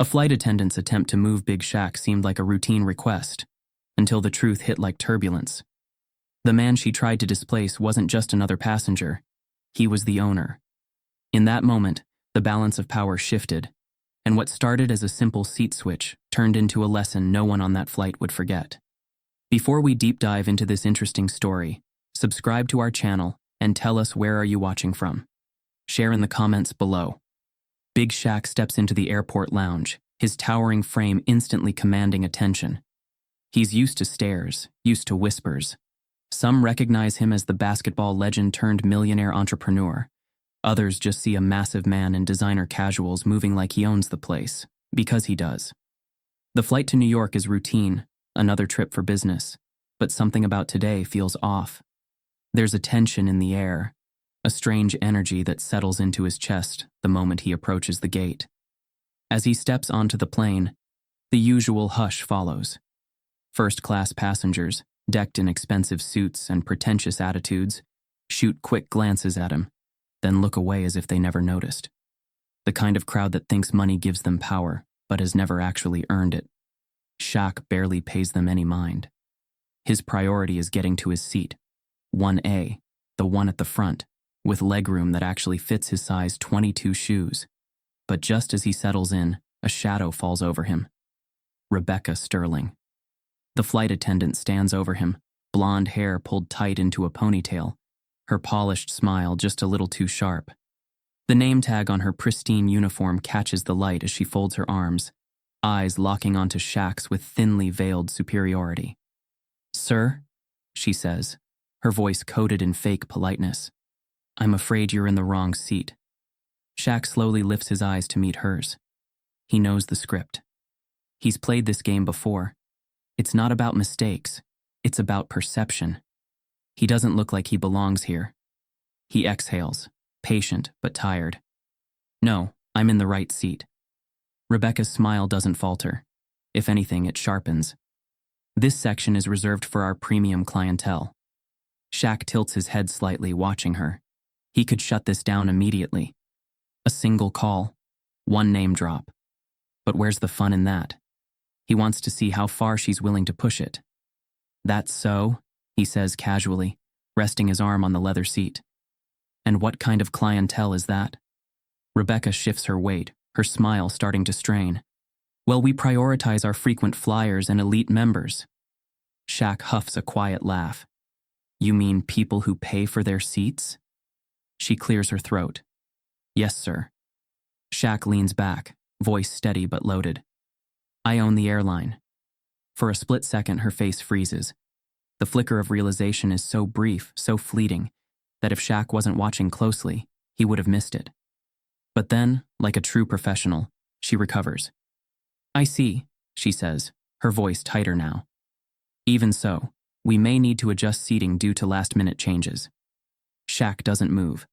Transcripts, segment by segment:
A flight attendant's attempt to move Big Shaq seemed like a routine request, until the truth hit like turbulence. The man she tried to displace wasn't just another passenger, he was the owner. In that moment, the balance of power shifted, and what started as a simple seat switch turned into a lesson no one on that flight would forget. Before we deep dive into this interesting story, subscribe to our channel and tell us where are you watching from. Share in the comments below. Big Shaq steps into the airport lounge, his towering frame instantly commanding attention. He's used to stares, used to whispers. Some recognize him as the basketball legend turned millionaire entrepreneur. Others just see a massive man in designer casuals moving like he owns the place, because he does. The flight to New York is routine, another trip for business, but something about today feels off. There's a tension in the air, a strange energy that settles into his chest the moment he approaches the gate. As he steps onto the plane, the usual hush follows. First-class passengers, decked in expensive suits and pretentious attitudes, shoot quick glances at him, then look away as if they never noticed. The kind of crowd that thinks money gives them power, but has never actually earned it. Shaq barely pays them any mind. His priority is getting to his seat, 1A, the one at the front, with legroom that actually fits his size 22 shoes. But just as he settles in, a shadow falls over him. Rebecca Sterling. The flight attendant stands over him, blonde hair pulled tight into a ponytail, her polished smile just a little too sharp. The name tag on her pristine uniform catches the light as she folds her arms, eyes locking onto Shaq's with thinly veiled superiority. "Sir," she says, her voice coated in fake politeness. "I'm afraid you're in the wrong seat." Shaq slowly lifts his eyes to meet hers. He knows the script. He's played this game before. It's not about mistakes, it's about perception. He doesn't look like he belongs here. He exhales, patient but tired. "No, I'm in the right seat." Rebecca's smile doesn't falter. If anything, it sharpens. "This section is reserved for our premium clientele." Shaq tilts his head slightly, watching her. He could shut this down immediately. A single call, one name drop. But where's the fun in that? He wants to see how far she's willing to push it. "That's so?" he says casually, resting his arm on the leather seat. "And what kind of clientele is that?" Rebecca shifts her weight, her smile starting to strain. "Well, we prioritize our frequent flyers and elite members." Shaq huffs a quiet laugh. "You mean people who pay for their seats?" She clears her throat. "Yes, sir." Shaq leans back, voice steady but loaded. "I own the airline." For a split second, her face freezes. The flicker of realization is so brief, so fleeting, that if Shaq wasn't watching closely, he would have missed it. But then, like a true professional, she recovers. "I see," she says, her voice tighter now. "Even so, we may need to adjust seating due to last-minute changes." Shaq doesn't move.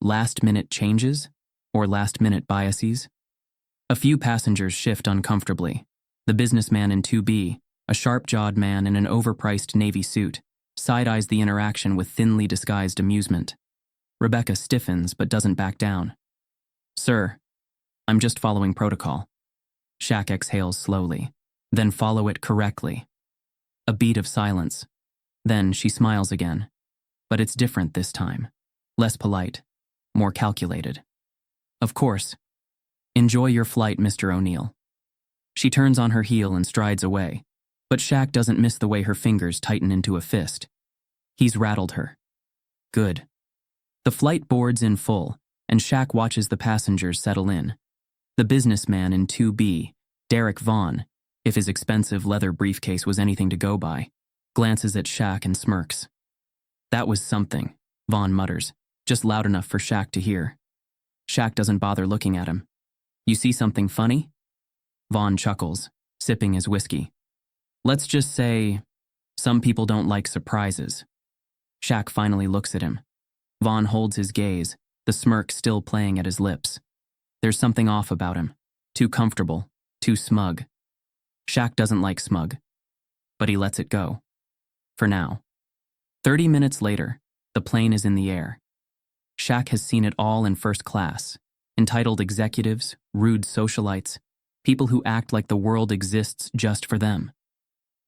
Last-minute changes? Or last-minute biases? A few passengers shift uncomfortably. The businessman in 2B, a sharp-jawed man in an overpriced navy suit, side-eyes the interaction with thinly disguised amusement. Rebecca stiffens but doesn't back down. "Sir, I'm just following protocol." Shaq exhales slowly, then follow it correctly. A beat of silence. Then she smiles again. But it's different this time. Less polite, more calculated. "Of course. Enjoy your flight, Mr. O'Neal." She turns on her heel and strides away, but Shaq doesn't miss the way her fingers tighten into a fist. He's rattled her. Good. The flight boards in full, and Shaq watches the passengers settle in. The businessman in 2B, Derek Vaughan, if his expensive leather briefcase was anything to go by, glances at Shaq and smirks. "That was something," Vaughan mutters, just loud enough for Shaq to hear. Shaq doesn't bother looking at him. "You see something funny?" Vaughan chuckles, sipping his whiskey. "Let's just say, some people don't like surprises." Shaq finally looks at him. Vaughan holds his gaze, the smirk still playing at his lips. There's something off about him. Too comfortable, too smug. Shaq doesn't like smug, but he lets it go. For now. 30 minutes later, the plane is in the air. Shaq has seen it all in first class. Entitled executives, rude socialites, People who act like the world exists just for them.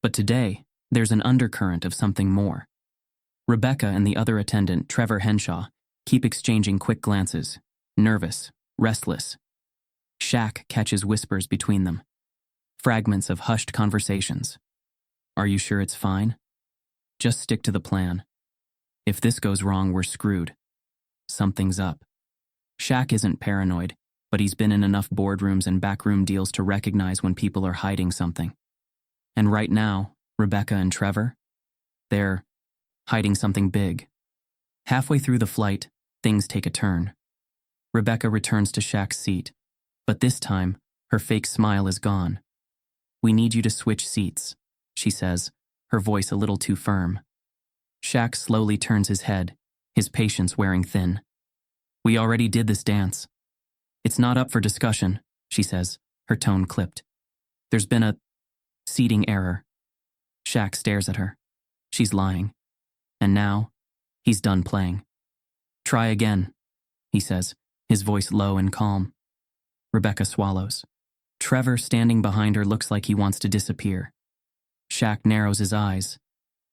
But today, there's an undercurrent of something more. Rebecca and the other attendant, Trevor Henshaw, keep exchanging quick glances, nervous, restless. Shaq catches whispers between them, fragments of hushed conversations. Are you sure it's fine? Just stick to the plan. If this goes wrong, we're screwed. Something's up. Shaq isn't paranoid, but he's been in enough boardrooms and backroom deals to recognize when people are hiding something. And right now, Rebecca and Trevor, they're hiding something big. Halfway through the flight, things take a turn. Rebecca returns to Shaq's seat, but this time, her fake smile is gone. We need you to switch seats, she says, her voice a little too firm. Shaq slowly turns his head, his patience wearing thin. We already did this dance. It's not up for discussion, she says, her tone clipped. There's been a seating error. Shaq stares at her. She's lying. And now, he's done playing. Try again, he says, his voice low and calm. Rebecca swallows. Trevor, standing behind her, looks like he wants to disappear. Shaq narrows his eyes.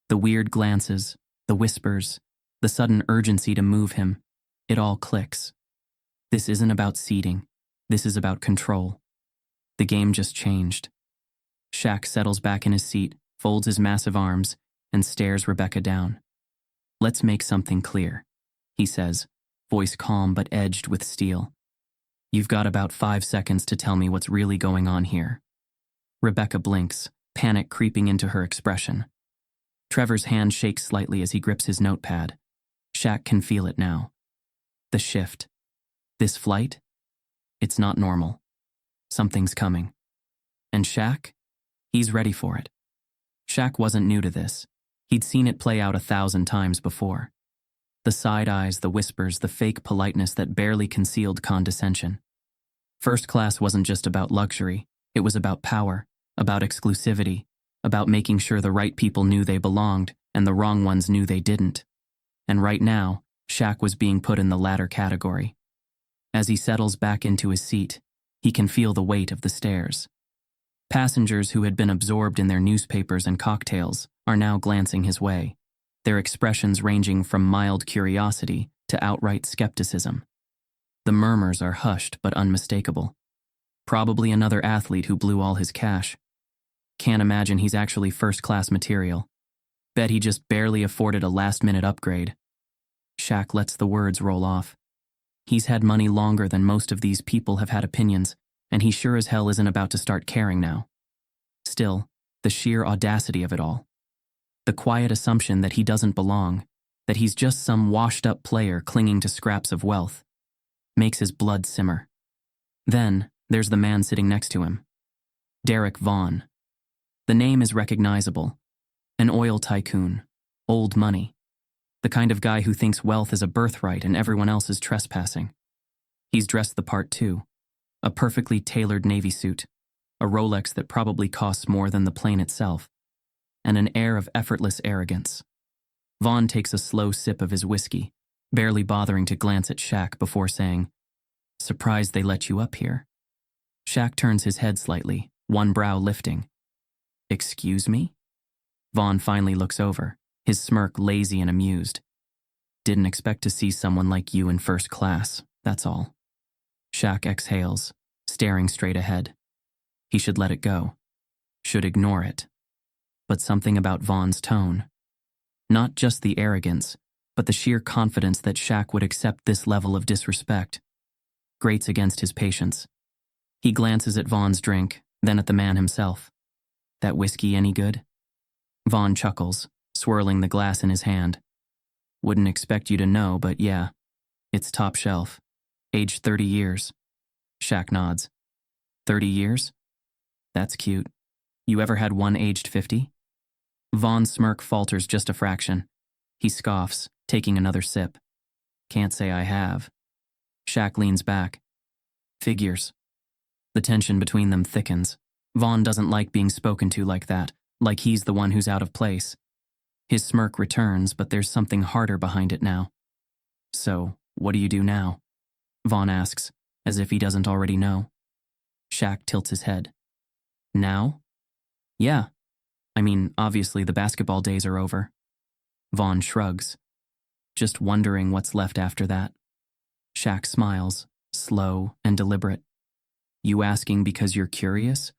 The weird glances, the whispers, the sudden urgency to move him, it all clicks. This isn't about seating. This is about control. The game just changed. Shaq settles back in his seat, folds his massive arms, and stares Rebecca down. Let's make something clear, he says, voice calm but edged with steel. You've got about 5 seconds to tell me what's really going on here. Rebecca blinks, panic creeping into her expression. Trevor's hand shakes slightly as he grips his notepad. Shaq can feel it now. The shift. This flight? It's not normal. Something's coming. And Shaq? He's ready for it. Shaq wasn't new to this. He'd seen it play out 1,000 times before. The side eyes, the whispers, the fake politeness that barely concealed condescension. First class wasn't just about luxury. It was about power, about exclusivity, about making sure the right people knew they belonged and the wrong ones knew they didn't. And right now, Shaq was being put in the latter category. As he settles back into his seat, he can feel the weight of the stairs. Passengers who had been absorbed in their newspapers and cocktails are now glancing his way, their expressions ranging from mild curiosity to outright skepticism. The murmurs are hushed but unmistakable. Probably another athlete who blew all his cash. Can't imagine he's actually first-class material. Bet he just barely afforded a last-minute upgrade. Shaq lets the words roll off. He's had money longer than most of these people have had opinions, and he sure as hell isn't about to start caring now. Still, the sheer audacity of it all. The quiet assumption that he doesn't belong, that he's just some washed-up player clinging to scraps of wealth, makes his blood simmer. Then, there's the man sitting next to him. Derek Vaughan. The name is recognizable. An oil tycoon. Old money. The kind of guy who thinks wealth is a birthright and everyone else is trespassing. He's dressed the part too. A perfectly tailored Navy suit, a Rolex that probably costs more than the plane itself, and an air of effortless arrogance. Vaughan takes a slow sip of his whiskey, barely bothering to glance at Shaq before saying, "Surprised they let you up here." Shaq turns his head slightly, one brow lifting. "Excuse me?" Vaughan finally looks over, his smirk lazy and amused. "Didn't expect to see someone like you in first class, that's all." Shaq exhales, staring straight ahead. He should let it go. Should ignore it. But something about Vaughan's tone. Not just the arrogance, but the sheer confidence that Shaq would accept this level of disrespect, grates against his patience. He glances at Vaughan's drink, then at the man himself. "That whiskey any good?" Vaughan chuckles, swirling the glass in his hand. "Wouldn't expect you to know, but yeah, it's top shelf. Aged 30 years. Shaq nods. 30 years? That's cute. You ever had one aged 50? Vaughan's smirk falters just a fraction. He scoffs, taking another sip. "Can't say I have." Shaq leans back. "Figures." The tension between them thickens. Vaughan doesn't like being spoken to like that, like he's the one who's out of place. His smirk returns, but there's something harder behind it now. "So, what do you do now?" Vaughan asks, as if he doesn't already know. Shaq tilts his head. Now? Yeah. I mean, obviously the basketball days are over. Vaughan shrugs, just wondering what's left after that. Shaq smiles, slow and deliberate. You asking because you're curious?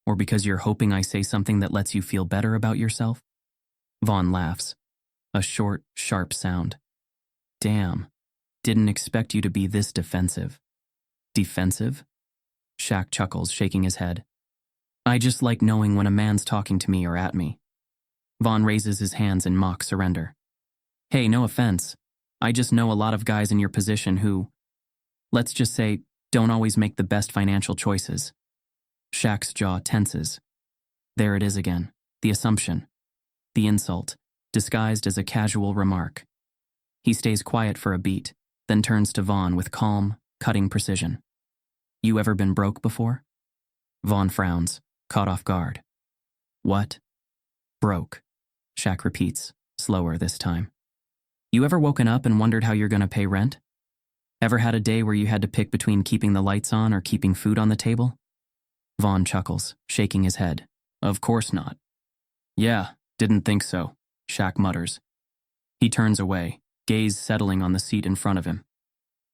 Or because you're hoping I say something that lets you feel better about yourself? Vaughan laughs, a short, sharp sound. Damn, didn't expect you to be this defensive. Defensive? Shaq chuckles, shaking his head. I just like knowing when a man's talking to me or at me. Vaughan raises his hands in mock surrender. Hey, no offense. I just know a lot of guys in your position who, let's just say, don't always make the best financial choices. Shaq's jaw tenses. There it is again, the assumption. The insult, disguised as a casual remark. He stays quiet for a beat, then turns to Vaughan with calm, cutting precision. You ever been broke before? Vaughan frowns, caught off guard. What? Broke, Shaq repeats, slower this time. You ever woken up and wondered how you're gonna pay rent? Ever had a day where you had to pick between keeping the lights on or keeping food on the table? Vaughan chuckles, shaking his head. Of course not. Yeah, didn't think so, Shaq mutters. He turns away, gaze settling on the seat in front of him.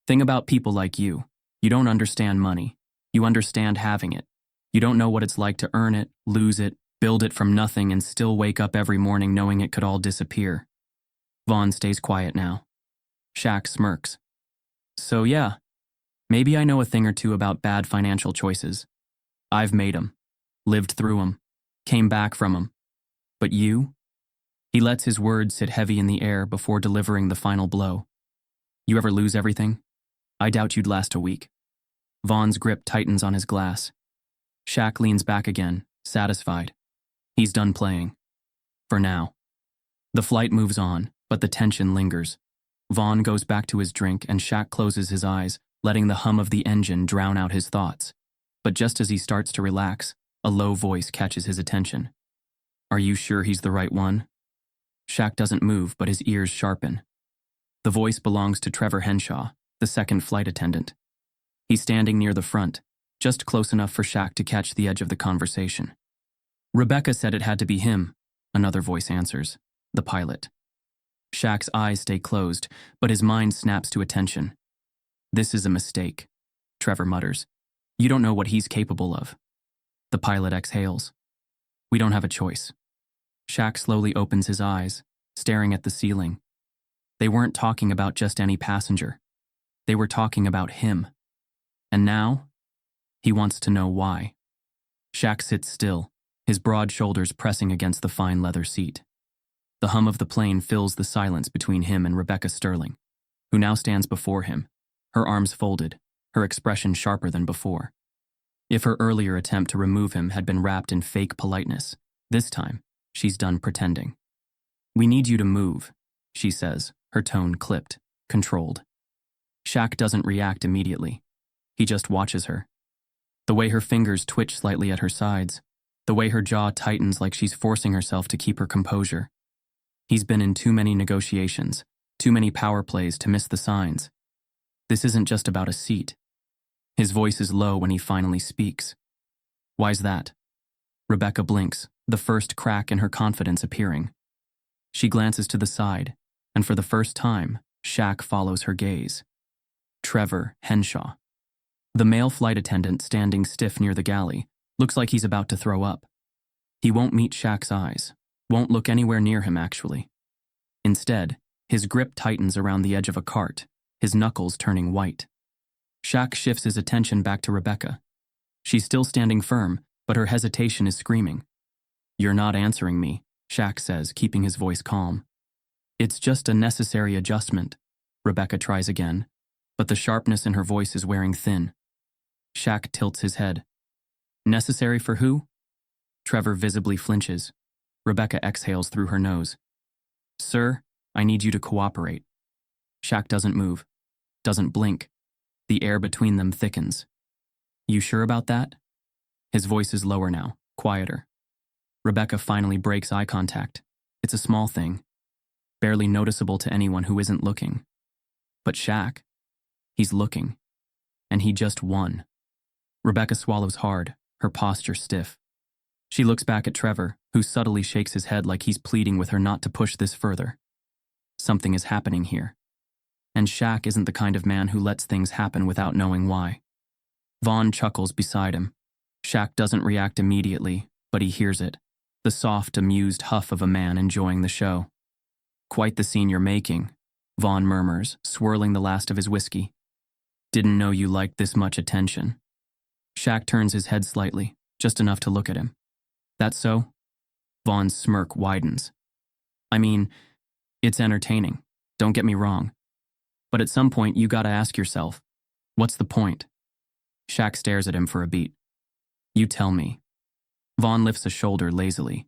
Thing about people like you don't understand money. You understand having it. You don't know what it's like to earn it, lose it, build it from nothing and still wake up every morning knowing it could all disappear. Vaughan stays quiet now. Shaq smirks. So yeah, maybe I know a thing or two about bad financial choices. I've made 'em, lived through 'em, came back from 'em. But you? He lets his words sit heavy in the air before delivering the final blow. You ever lose everything? I doubt you'd last a week. Vaughan's grip tightens on his glass. Shaq leans back again, satisfied. He's done playing. For now. The flight moves on, but the tension lingers. Vaughan goes back to his drink and Shaq closes his eyes, letting the hum of the engine drown out his thoughts. But just as he starts to relax, a low voice catches his attention. Are you sure he's the right one? Shaq doesn't move, but his ears sharpen. The voice belongs to Trevor Henshaw, the second flight attendant. He's standing near the front, just close enough for Shaq to catch the edge of the conversation. Rebecca said it had to be him, another voice answers, the pilot. Shaq's eyes stay closed, but his mind snaps to attention. This is a mistake, Trevor mutters. You don't know what he's capable of. The pilot exhales. We don't have a choice. Shaq slowly opens his eyes, staring at the ceiling. They weren't talking about just any passenger. They were talking about him. And now, he wants to know why. Shaq sits still, his broad shoulders pressing against the fine leather seat. The hum of the plane fills the silence between him and Rebecca Sterling, who now stands before him, her arms folded, her expression sharper than before. If her earlier attempt to remove him had been wrapped in fake politeness, this time, she's done pretending. We need you to move, she says, her tone clipped, controlled. Shaq doesn't react immediately. He just watches her. The way her fingers twitch slightly at her sides, the way her jaw tightens like she's forcing herself to keep her composure. He's been in too many negotiations, too many power plays to miss the signs. This isn't just about a seat. His voice is low when he finally speaks. Why's that? Rebecca blinks, the first crack in her confidence appearing. She glances to the side, and for the first time, Shaq follows her gaze. Trevor Henshaw. The male flight attendant standing stiff near the galley looks like he's about to throw up. He won't meet Shaq's eyes, won't look anywhere near him actually. Instead, his grip tightens around the edge of a cart, his knuckles turning white. Shaq shifts his attention back to Rebecca. She's still standing firm, but her hesitation is screaming. You're not answering me, Shaq says, keeping his voice calm. It's just a necessary adjustment, Rebecca tries again, but the sharpness in her voice is wearing thin. Shaq tilts his head. Necessary for who? Trevor visibly flinches. Rebecca exhales through her nose. Sir, I need you to cooperate. Shaq doesn't move, doesn't blink. The air between them thickens. You sure about that? His voice is lower now, quieter. Rebecca finally breaks eye contact. It's a small thing, barely noticeable to anyone who isn't looking. But Shaq, he's looking. And he just won. Rebecca swallows hard, her posture stiff. She looks back at Trevor, who subtly shakes his head like he's pleading with her not to push this further. Something is happening here. And Shaq isn't the kind of man who lets things happen without knowing why. Vaughan chuckles beside him. Shaq doesn't react immediately, but he hears it. The soft, amused huff of a man enjoying the show. Quite the scene you're making, Vaughan murmurs, swirling the last of his whiskey. Didn't know you liked this much attention. Shaq turns his head slightly, just enough to look at him. That so? Vaughan's smirk widens. I mean, it's entertaining, don't get me wrong. But at some point you gotta ask yourself, what's the point? Shaq stares at him for a beat. You tell me. Vaughan lifts a shoulder lazily.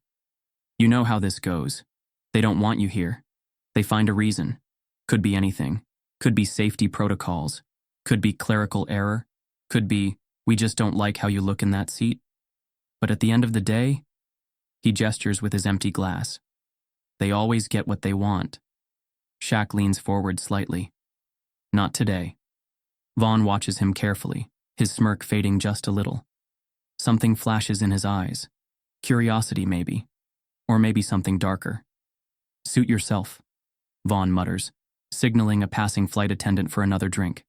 You know how this goes. They don't want you here. They find a reason. Could be anything. Could be safety protocols. Could be clerical error. Could be, we just don't like how you look in that seat. But at the end of the day, he gestures with his empty glass. They always get what they want. Shaq leans forward slightly. Not today. Vaughan watches him carefully, his smirk fading just a little. Something flashes in his eyes. Curiosity, maybe. Or maybe something darker. Suit yourself, Vaughan mutters, signaling a passing flight attendant for another drink.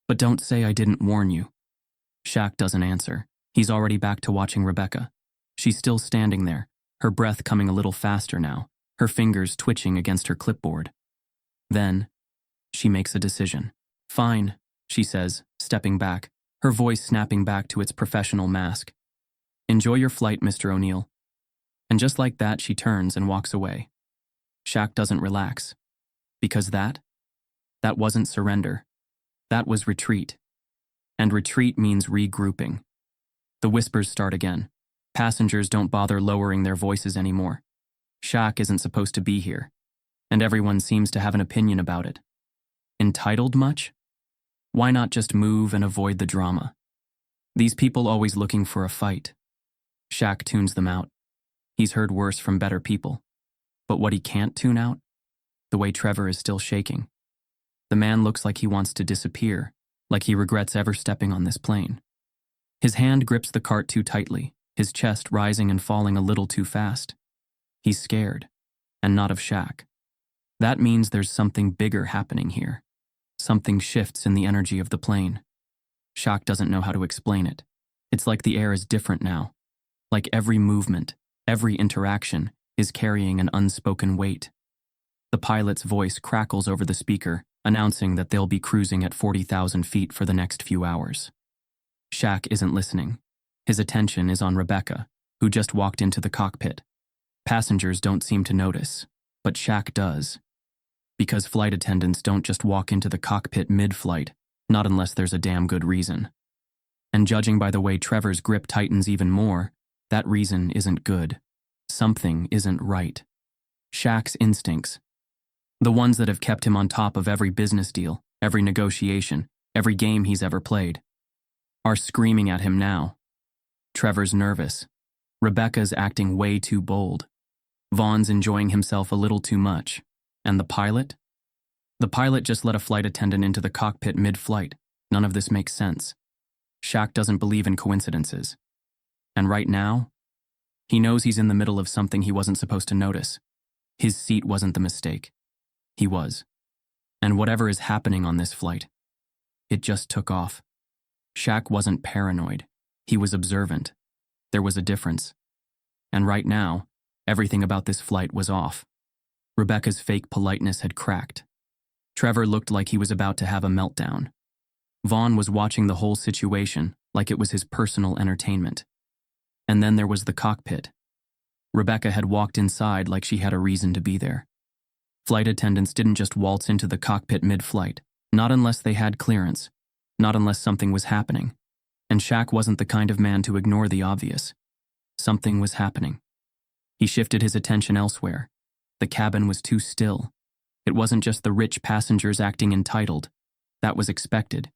But don't say I didn't warn you. Shaq doesn't answer. He's already back to watching Rebecca. She's still standing there, her breath coming a little faster now, her fingers twitching against her clipboard. Then, she makes a decision. Fine, she says, stepping back, her voice snapping back to its professional mask. Enjoy your flight, Mr. O'Neal. And just like that, she turns and walks away. Shaq doesn't relax. Because that wasn't surrender. That was retreat. And retreat means regrouping. The whispers start again. Passengers don't bother lowering their voices anymore. Shaq isn't supposed to be here. And everyone seems to have an opinion about it. Entitled much? Why not just move and avoid the drama? These people always looking for a fight. Shaq tunes them out. He's heard worse from better people. But what he can't tune out? The way Trevor is still shaking. The man looks like he wants to disappear, like he regrets ever stepping on this plane. His hand grips the cart too tightly, his chest rising and falling a little too fast. He's scared, and not of Shaq. That means there's something bigger happening here. Something shifts in the energy of the plane. Shaq doesn't know how to explain it. It's like the air is different now. Like every movement, every interaction is carrying an unspoken weight. The pilot's voice crackles over the speaker, announcing that they'll be cruising at 40,000 feet for the next few hours. Shaq isn't listening. His attention is on Rebecca, who just walked into the cockpit. Passengers don't seem to notice, but Shaq does. Because flight attendants don't just walk into the cockpit mid-flight, not unless there's a damn good reason. And judging by the way Trevor's grip tightens even more, that reason isn't good. Something isn't right. Shaq's instincts, the ones that have kept him on top of every business deal, every negotiation, every game he's ever played, are screaming at him now. Trevor's nervous. Rebecca's acting way too bold. Vaughan's enjoying himself a little too much. And the pilot? The pilot just let a flight attendant into the cockpit mid-flight. None of this makes sense. Shaq doesn't believe in coincidences. And right now, he knows he's in the middle of something he wasn't supposed to notice. His seat wasn't the mistake. He was. And whatever is happening on this flight, it just took off. Shaq wasn't paranoid. He was observant. There was a difference. And right now, everything about this flight was off. Rebecca's fake politeness had cracked. Trevor looked like he was about to have a meltdown. Vaughan was watching the whole situation like it was his personal entertainment. And then there was the cockpit. Rebecca had walked inside like she had a reason to be there. Flight attendants didn't just waltz into the cockpit mid-flight, not unless they had clearance, not unless something was happening. And Shaq wasn't the kind of man to ignore the obvious. Something was happening. He shifted his attention elsewhere. The cabin was too still. It wasn't just the rich passengers acting entitled. That was expected.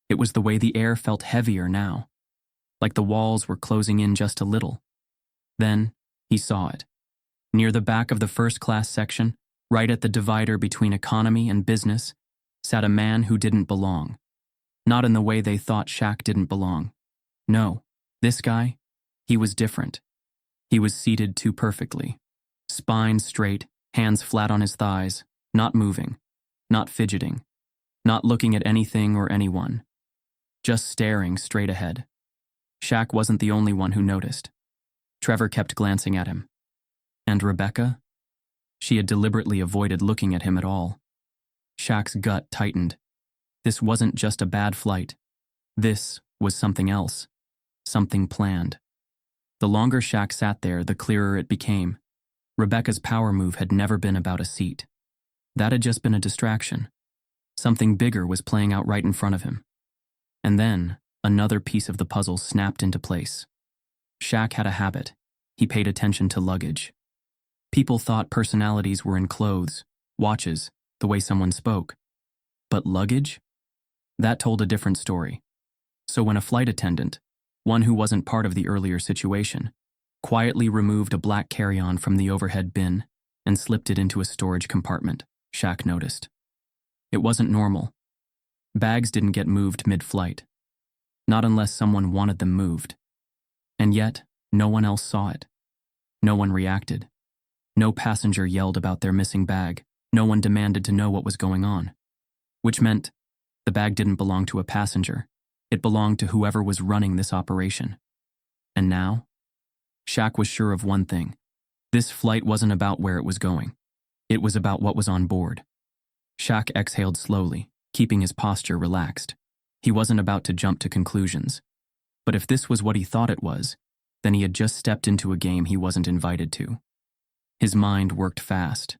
It was the way the air felt heavier now, like the walls were closing in just a little. Then, he saw it. Near the back of the first-class section, right at the divider between economy and business, sat a man who didn't belong. Not in the way they thought Shaq didn't belong. No, this guy, he was different. He was seated too perfectly. Spine straight, hands flat on his thighs, not moving, not fidgeting, not looking at anything or anyone, just staring straight ahead. Shaq wasn't the only one who noticed. Trevor kept glancing at him. And Rebecca? She had deliberately avoided looking at him at all. Shaq's gut tightened. This wasn't just a bad flight. This was something else. Something planned. The longer Shaq sat there, the clearer it became. Rebecca's power move had never been about a seat. That had just been a distraction. Something bigger was playing out right in front of him. And then, another piece of the puzzle snapped into place. Shaq had a habit. He paid attention to luggage. People thought personalities were in clothes, watches, the way someone spoke. But luggage? That told a different story. So when a flight attendant, one who wasn't part of the earlier situation, quietly removed a black carry-on from the overhead bin and slipped it into a storage compartment, Shaq noticed. It wasn't normal. Bags didn't get moved mid-flight. Not unless someone wanted them moved. And yet, no one else saw it. No one reacted. No passenger yelled about their missing bag. No one demanded to know what was going on. Which meant the bag didn't belong to a passenger. It belonged to whoever was running this operation. And now? Shaq was sure of one thing. This flight wasn't about where it was going. It was about what was on board. Shaq exhaled slowly, keeping his posture relaxed. He wasn't about to jump to conclusions. But if this was what he thought it was, then he had just stepped into a game he wasn't invited to. His mind worked fast.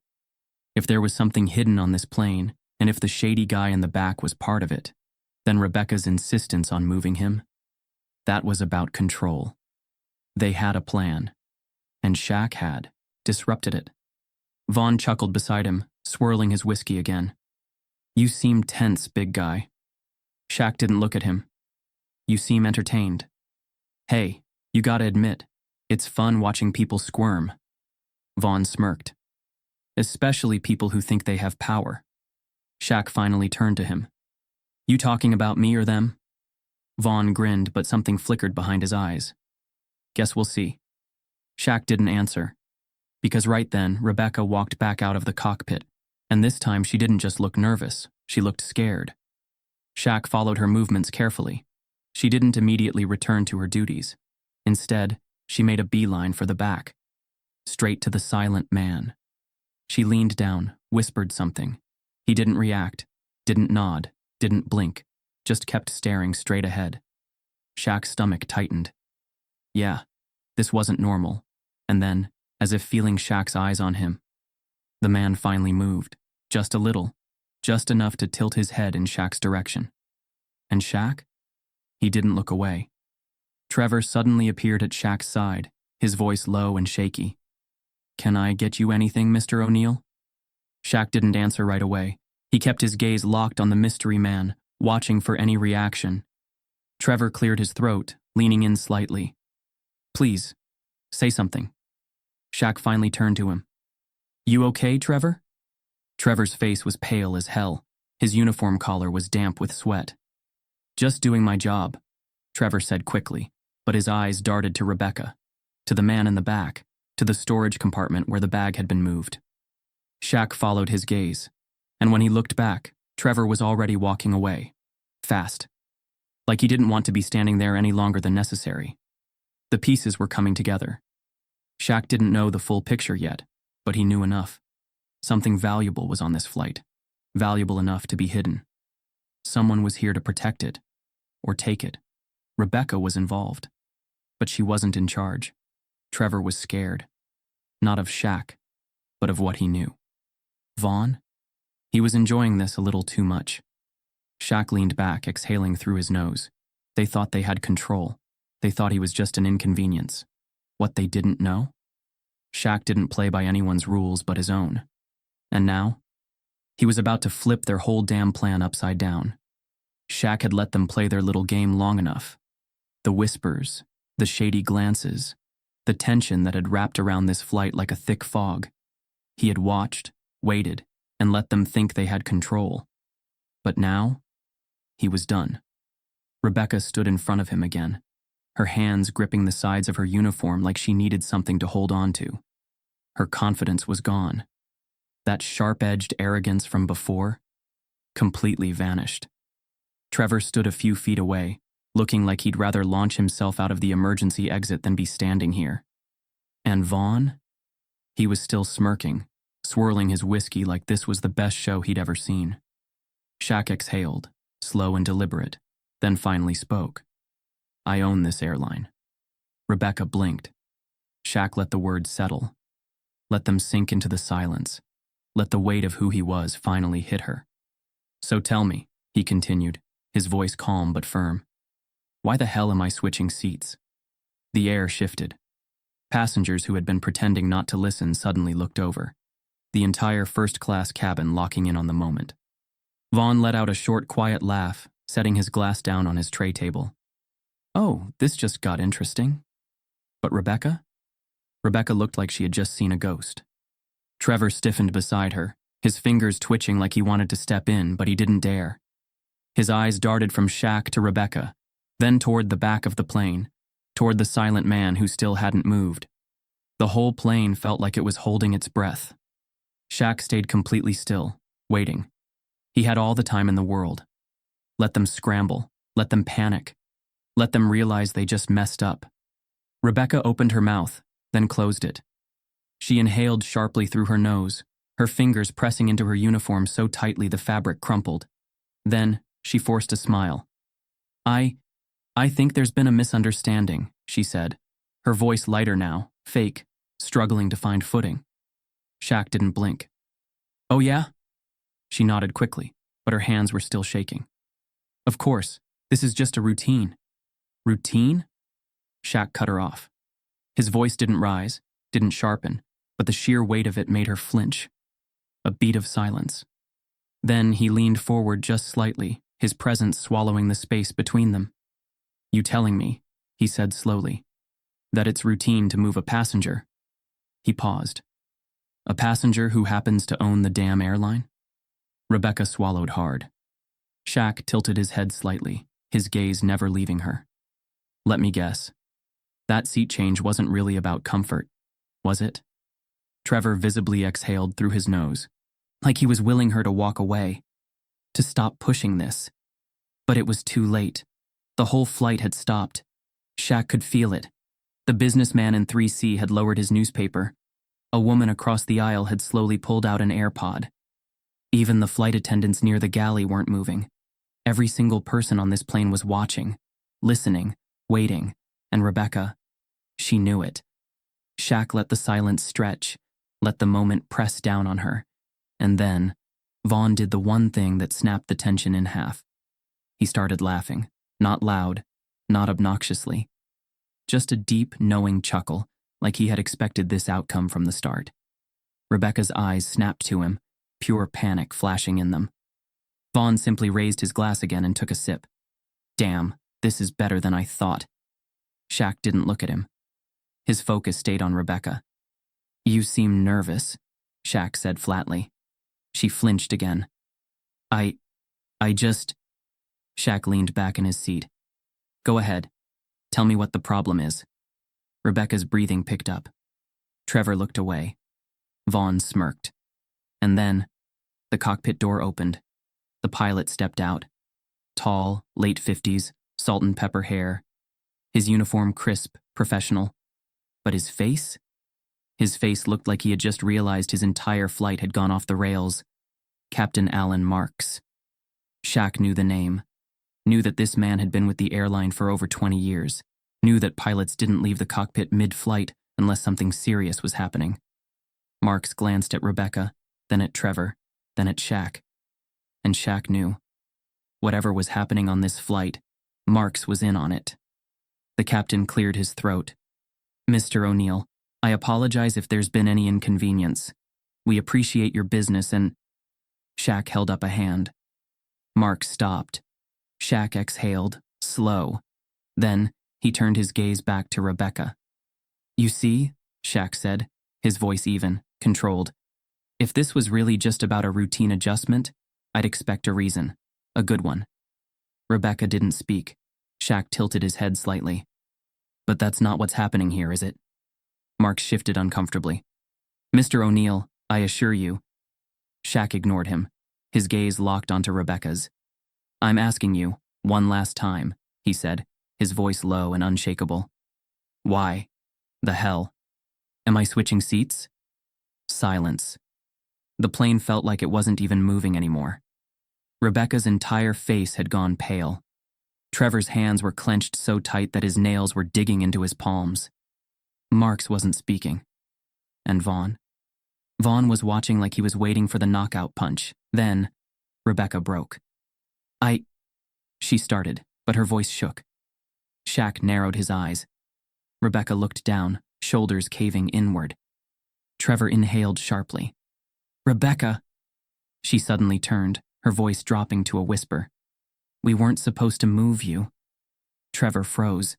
If there was something hidden on this plane, and if the shady guy in the back was part of it, then Rebecca's insistence on moving him, that was about control. They had a plan, and Shaq had disrupted it. Vaughan chuckled beside him, swirling his whiskey again. You seem tense, big guy. Shaq didn't look at him. You seem entertained. Hey, you gotta admit, it's fun watching people squirm. Vaughan smirked. Especially people who think they have power. Shaq finally turned to him. You talking about me or them? Vaughan grinned, but something flickered behind his eyes. Guess we'll see. Shaq didn't answer. Because right then, Rebecca walked back out of the cockpit, and this time she didn't just look nervous, she looked scared. Shaq followed her movements carefully. She didn't immediately return to her duties. Instead, she made a beeline for the back, straight to the silent man. She leaned down, whispered something. He didn't react, didn't nod, didn't blink, just kept staring straight ahead. Shaq's stomach tightened. Yeah, this wasn't normal. And then, as if feeling Shaq's eyes on him, the man finally moved, just a little, just enough to tilt his head in Shaq's direction. And Shaq? He didn't look away. Trevor suddenly appeared at Shaq's side, his voice low and shaky. Can I get you anything, Mr. O'Neal? Shaq didn't answer right away. He kept his gaze locked on the mystery man, watching for any reaction. Trevor cleared his throat, leaning in slightly. Please, say something. Shaq finally turned to him. You okay, Trevor? Trevor's face was pale as hell. His uniform collar was damp with sweat. Just doing my job, Trevor said quickly, but his eyes darted to Rebecca, to the man in the back, to the storage compartment where the bag had been moved. Shaq followed his gaze, and when he looked back, Trevor was already walking away, fast, like he didn't want to be standing there any longer than necessary. The pieces were coming together. Shaq didn't know the full picture yet, but he knew enough. Something valuable was on this flight, valuable enough to be hidden. Someone was here to protect it, or take it. Rebecca was involved, but she wasn't in charge. Trevor was scared, not of Shaq, but of what he knew. Vaughan? He was enjoying this a little too much. Shaq leaned back, exhaling through his nose. They thought they had control. They thought he was just an inconvenience. What they didn't know? Shaq didn't play by anyone's rules but his own. And now? He was about to flip their whole damn plan upside down. Shaq had let them play their little game long enough. The whispers, the shady glances, the tension that had wrapped around this flight like a thick fog. He had watched, waited, and let them think they had control. But now, he was done. Rebecca stood in front of him again. her hands gripping the sides of her uniform like she needed something to hold on to. Her confidence was gone. That sharp-edged arrogance from before completely vanished. Trevor stood a few feet away, looking like he'd rather launch himself out of the emergency exit than be standing here. And Vaughan? He was still smirking, swirling his whiskey like this was the best show he'd ever seen. Shaq exhaled, slow and deliberate, then finally spoke. "I own this airline." Rebecca blinked. Shaq let the words settle. Let them sink into the silence. Let the weight of who he was finally hit her. "So tell me," he continued, his voice calm but firm. "Why the hell am I switching seats?" The air shifted. Passengers who had been pretending not to listen suddenly looked over, the entire first-class cabin locking in on the moment. Vaughan let out a short, quiet laugh, setting his glass down on his tray table. "Oh, this just got interesting." But Rebecca? Rebecca looked like she had just seen a ghost. Trevor stiffened beside her, his fingers twitching like he wanted to step in, but he didn't dare. His eyes darted from Shaq to Rebecca, then toward the back of the plane, toward the silent man who still hadn't moved. The whole plane felt like it was holding its breath. Shaq stayed completely still, waiting. He had all the time in the world. Let them scramble, let them panic, let them realize they just messed up. Rebecca opened her mouth, then closed it. She inhaled sharply through her nose, her fingers pressing into her uniform so tightly the fabric crumpled. Then, she forced a smile. I think there's been a misunderstanding," she said, her voice lighter now, fake, struggling to find footing. Shaq didn't blink. "Oh yeah?" She nodded quickly, but her hands were still shaking. "Of course, this is just a routine." "Routine?" Shaq cut her off. His voice didn't rise, didn't sharpen, but the sheer weight of it made her flinch. A beat of silence. Then he leaned forward just slightly, his presence swallowing the space between them. "You telling me," he said slowly, "that it's routine to move a passenger?" He paused. "A passenger who happens to own the damn airline?" Rebecca swallowed hard. Shaq tilted his head slightly, his gaze never leaving her. "Let me guess. That seat change wasn't really about comfort, was it?" Trevor visibly exhaled through his nose, like he was willing her to walk away, to stop pushing this. But it was too late. The whole flight had stopped. Shaq could feel it. The businessman in 3C had lowered his newspaper. A woman across the aisle had slowly pulled out an AirPod. Even the flight attendants near the galley weren't moving. Every single person on this plane was watching, listening, waiting, and Rebecca, she knew it. Shaq let the silence stretch, let the moment press down on her, and then Vaughan did the one thing that snapped the tension in half. He started laughing, not loud, not obnoxiously. Just a deep, knowing chuckle, like he had expected this outcome from the start. Rebecca's eyes snapped to him, pure panic flashing in them. Vaughan simply raised his glass again and took a sip. "Damn, this is better than I thought." Shaq didn't look at him. His focus stayed on Rebecca. "You seem nervous," Shaq said flatly. She flinched again. I just..." Shaq leaned back in his seat. "Go ahead. Tell me what the problem is." Rebecca's breathing picked up. Trevor looked away. Vaughan smirked. And then, the cockpit door opened. The pilot stepped out. Tall, late 50s, salt and pepper hair. His uniform crisp, professional. But his face? His face looked like he had just realized his entire flight had gone off the rails. Captain Alan Marks. Shaq knew the name. Knew that this man had been with the airline for over 20 years. Knew that pilots didn't leave the cockpit mid-flight unless something serious was happening. Marks glanced at Rebecca, then at Trevor, then at Shaq. And Shaq knew. Whatever was happening on this flight, Marks was in on it. The captain cleared his throat. "Mr. O'Neal, I apologize if there's been any inconvenience. We appreciate your business and..." Shaq held up a hand. Marks stopped. Shaq exhaled, slow. Then, he turned his gaze back to Rebecca. "You see," Shaq said, his voice even, controlled. "If this was really just about a routine adjustment, I'd expect a reason. A good one." Rebecca didn't speak. Shaq tilted his head slightly. But that's not what's happening here, is it? Mark shifted uncomfortably. Mr. O'Neal, I assure you. Shaq ignored him, his gaze locked onto Rebecca's. I'm asking you, one last time, he said, his voice low and unshakable. Why? The hell? Am I switching seats? Silence. The plane felt like it wasn't even moving anymore. Rebecca's entire face had gone pale. Trevor's hands were clenched so tight that his nails were digging into his palms. Marks wasn't speaking. And Vaughan? Vaughan was watching like he was waiting for the knockout punch. Then, Rebecca broke. She started, but her voice shook. Shaq narrowed his eyes. Rebecca looked down, shoulders caving inward. Trevor inhaled sharply. Rebecca! She suddenly turned, her voice dropping to a whisper. We weren't supposed to move you. Trevor froze.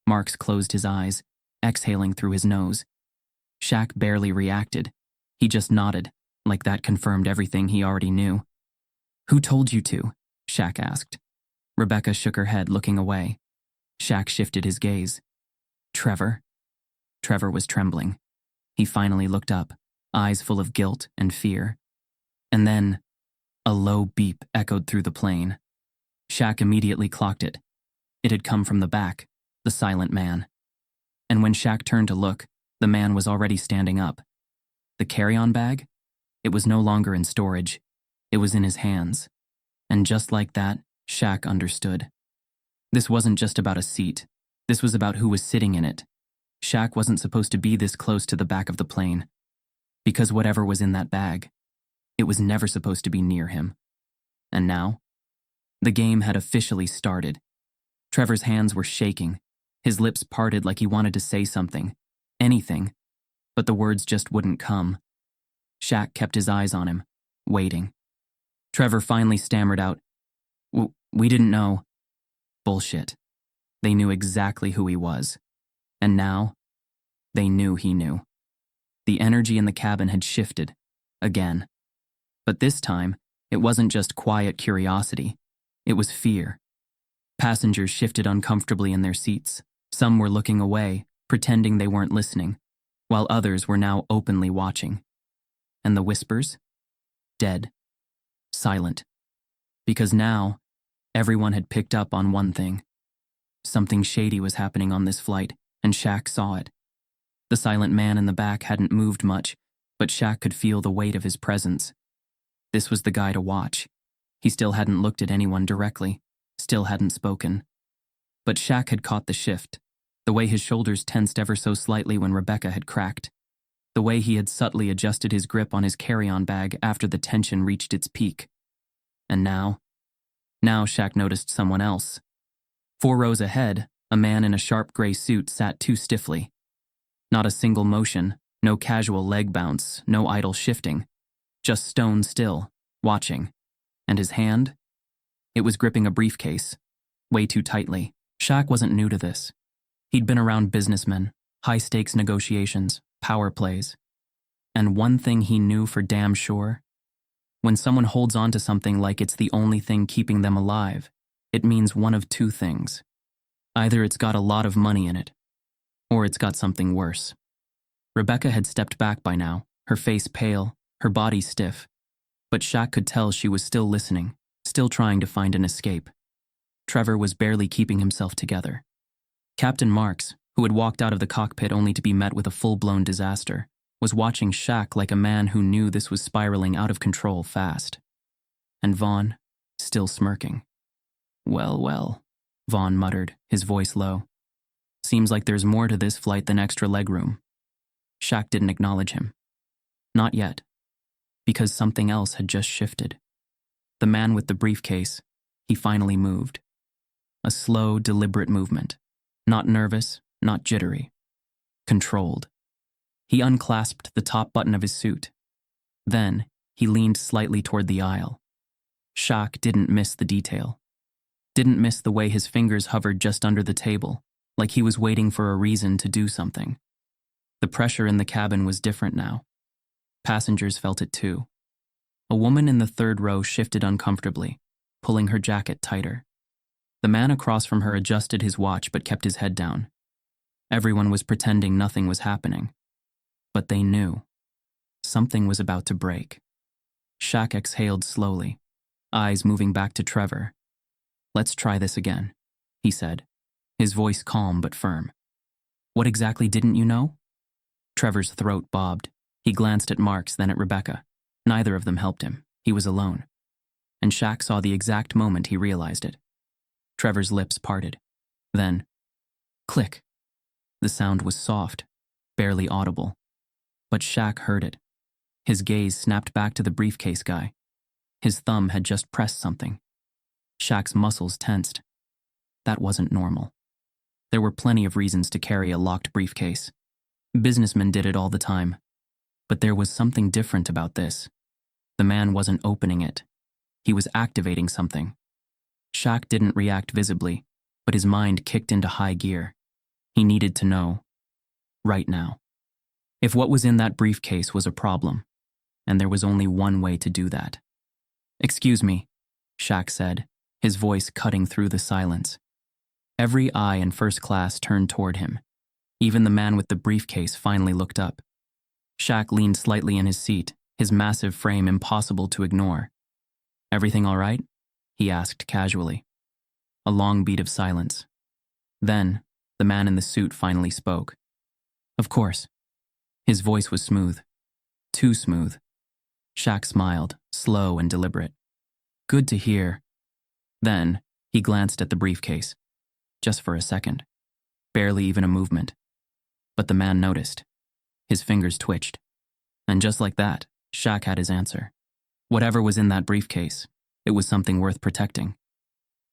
Marks closed his eyes, exhaling through his nose. Shaq barely reacted. He just nodded, like that confirmed everything he already knew. Who told you to? Shaq asked. Rebecca shook her head, looking away. Shaq shifted his gaze. Trevor? Trevor was trembling. He finally looked up, eyes full of guilt and fear. And then, a low beep echoed through the plane. Shaq immediately clocked it. It had come from the back, the silent man. And when Shaq turned to look, the man was already standing up. The carry-on bag? It was no longer in storage. It was in his hands. And just like that, Shaq understood. This wasn't just about a seat. This was about who was sitting in it. Shaq wasn't supposed to be this close to the back of the plane. Because whatever was in that bag, it was never supposed to be near him. And now, the game had officially started. Trevor's hands were shaking. His lips parted like he wanted to say something. Anything. But the words just wouldn't come. Shaq kept his eyes on him, waiting. Trevor finally stammered out, We didn't know. Bullshit. They knew exactly who he was. And now, they knew he knew. The energy in the cabin had shifted, again. But this time, it wasn't just quiet curiosity. It was fear. Passengers shifted uncomfortably in their seats. Some were looking away, pretending they weren't listening, while others were now openly watching. And the whispers? Dead. Silent. Because now, everyone had picked up on one thing. Something shady was happening on this flight, and Shaq saw it. The silent man in the back hadn't moved much, but Shaq could feel the weight of his presence. This was the guy to watch. He still hadn't looked at anyone directly, still hadn't spoken. But Shaq had caught the shift, the way his shoulders tensed ever so slightly when Rebecca had cracked, the way he had subtly adjusted his grip on his carry-on bag after the tension reached its peak. And now Shaq noticed someone else. 4 rows ahead, a man in a sharp gray suit sat too stiffly. Not a single motion, no casual leg bounce, no idle shifting. Just stone still, watching. And his hand? It was gripping a briefcase, way too tightly. Shaq wasn't new to this. He'd been around businessmen, high-stakes negotiations, power plays. And one thing he knew for damn sure: when someone holds on to something like it's the only thing keeping them alive, it means one of 2 things. Either it's got a lot of money in it, or it's got something worse. Rebecca had stepped back by now, her face pale, her body stiff. But Shaq could tell she was still listening, still trying to find an escape. Trevor was barely keeping himself together. Captain Marks, who had walked out of the cockpit only to be met with a full-blown disaster, was watching Shaq like a man who knew this was spiraling out of control fast. And Vaughan, still smirking. Well, Vaughan muttered, his voice low. Seems like there's more to this flight than extra legroom. Shaq didn't acknowledge him. Not yet. Because something else had just shifted. The man with the briefcase, he finally moved. A slow, deliberate movement. Not nervous, not jittery. Controlled. He unclasped the top button of his suit. Then, he leaned slightly toward the aisle. Shaq didn't miss the detail. Didn't miss the way his fingers hovered just under the table, like he was waiting for a reason to do something. The pressure in the cabin was different now. Passengers felt it too. A woman in the 3rd row shifted uncomfortably, pulling her jacket tighter. The man across from her adjusted his watch but kept his head down. Everyone was pretending nothing was happening. But they knew. Something was about to break. Shaq exhaled slowly, eyes moving back to Trevor. "Let's try this again," he said, his voice calm but firm. "What exactly didn't you know?" Trevor's throat bobbed. He glanced at Marks, then at Rebecca. Neither of them helped him. He was alone. And Shaq saw the exact moment he realized it. Trevor's lips parted. Then, click. The sound was soft, barely audible. But Shaq heard it. His gaze snapped back to the briefcase guy. His thumb had just pressed something. Shaq's muscles tensed. That wasn't normal. There were plenty of reasons to carry a locked briefcase. Businessmen did it all the time. But there was something different about this. The man wasn't opening it. He was activating something. Shaq didn't react visibly, but his mind kicked into high gear. He needed to know. Right now. If what was in that briefcase was a problem, and there was only one way to do that. "Excuse me," Shaq said, his voice cutting through the silence. Every eye in first class turned toward him. Even the man with the briefcase finally looked up. Shaq leaned slightly in his seat, his massive frame impossible to ignore. "Everything all right?" he asked casually. A long beat of silence. Then, the man in the suit finally spoke. "Of course." His voice was smooth. Too smooth. Shaq smiled, slow and deliberate. "Good to hear." Then, he glanced at the briefcase. Just for a second. Barely even a movement. But the man noticed. His fingers twitched. And just like that, Shaq had his answer. Whatever was in that briefcase, it was something worth protecting.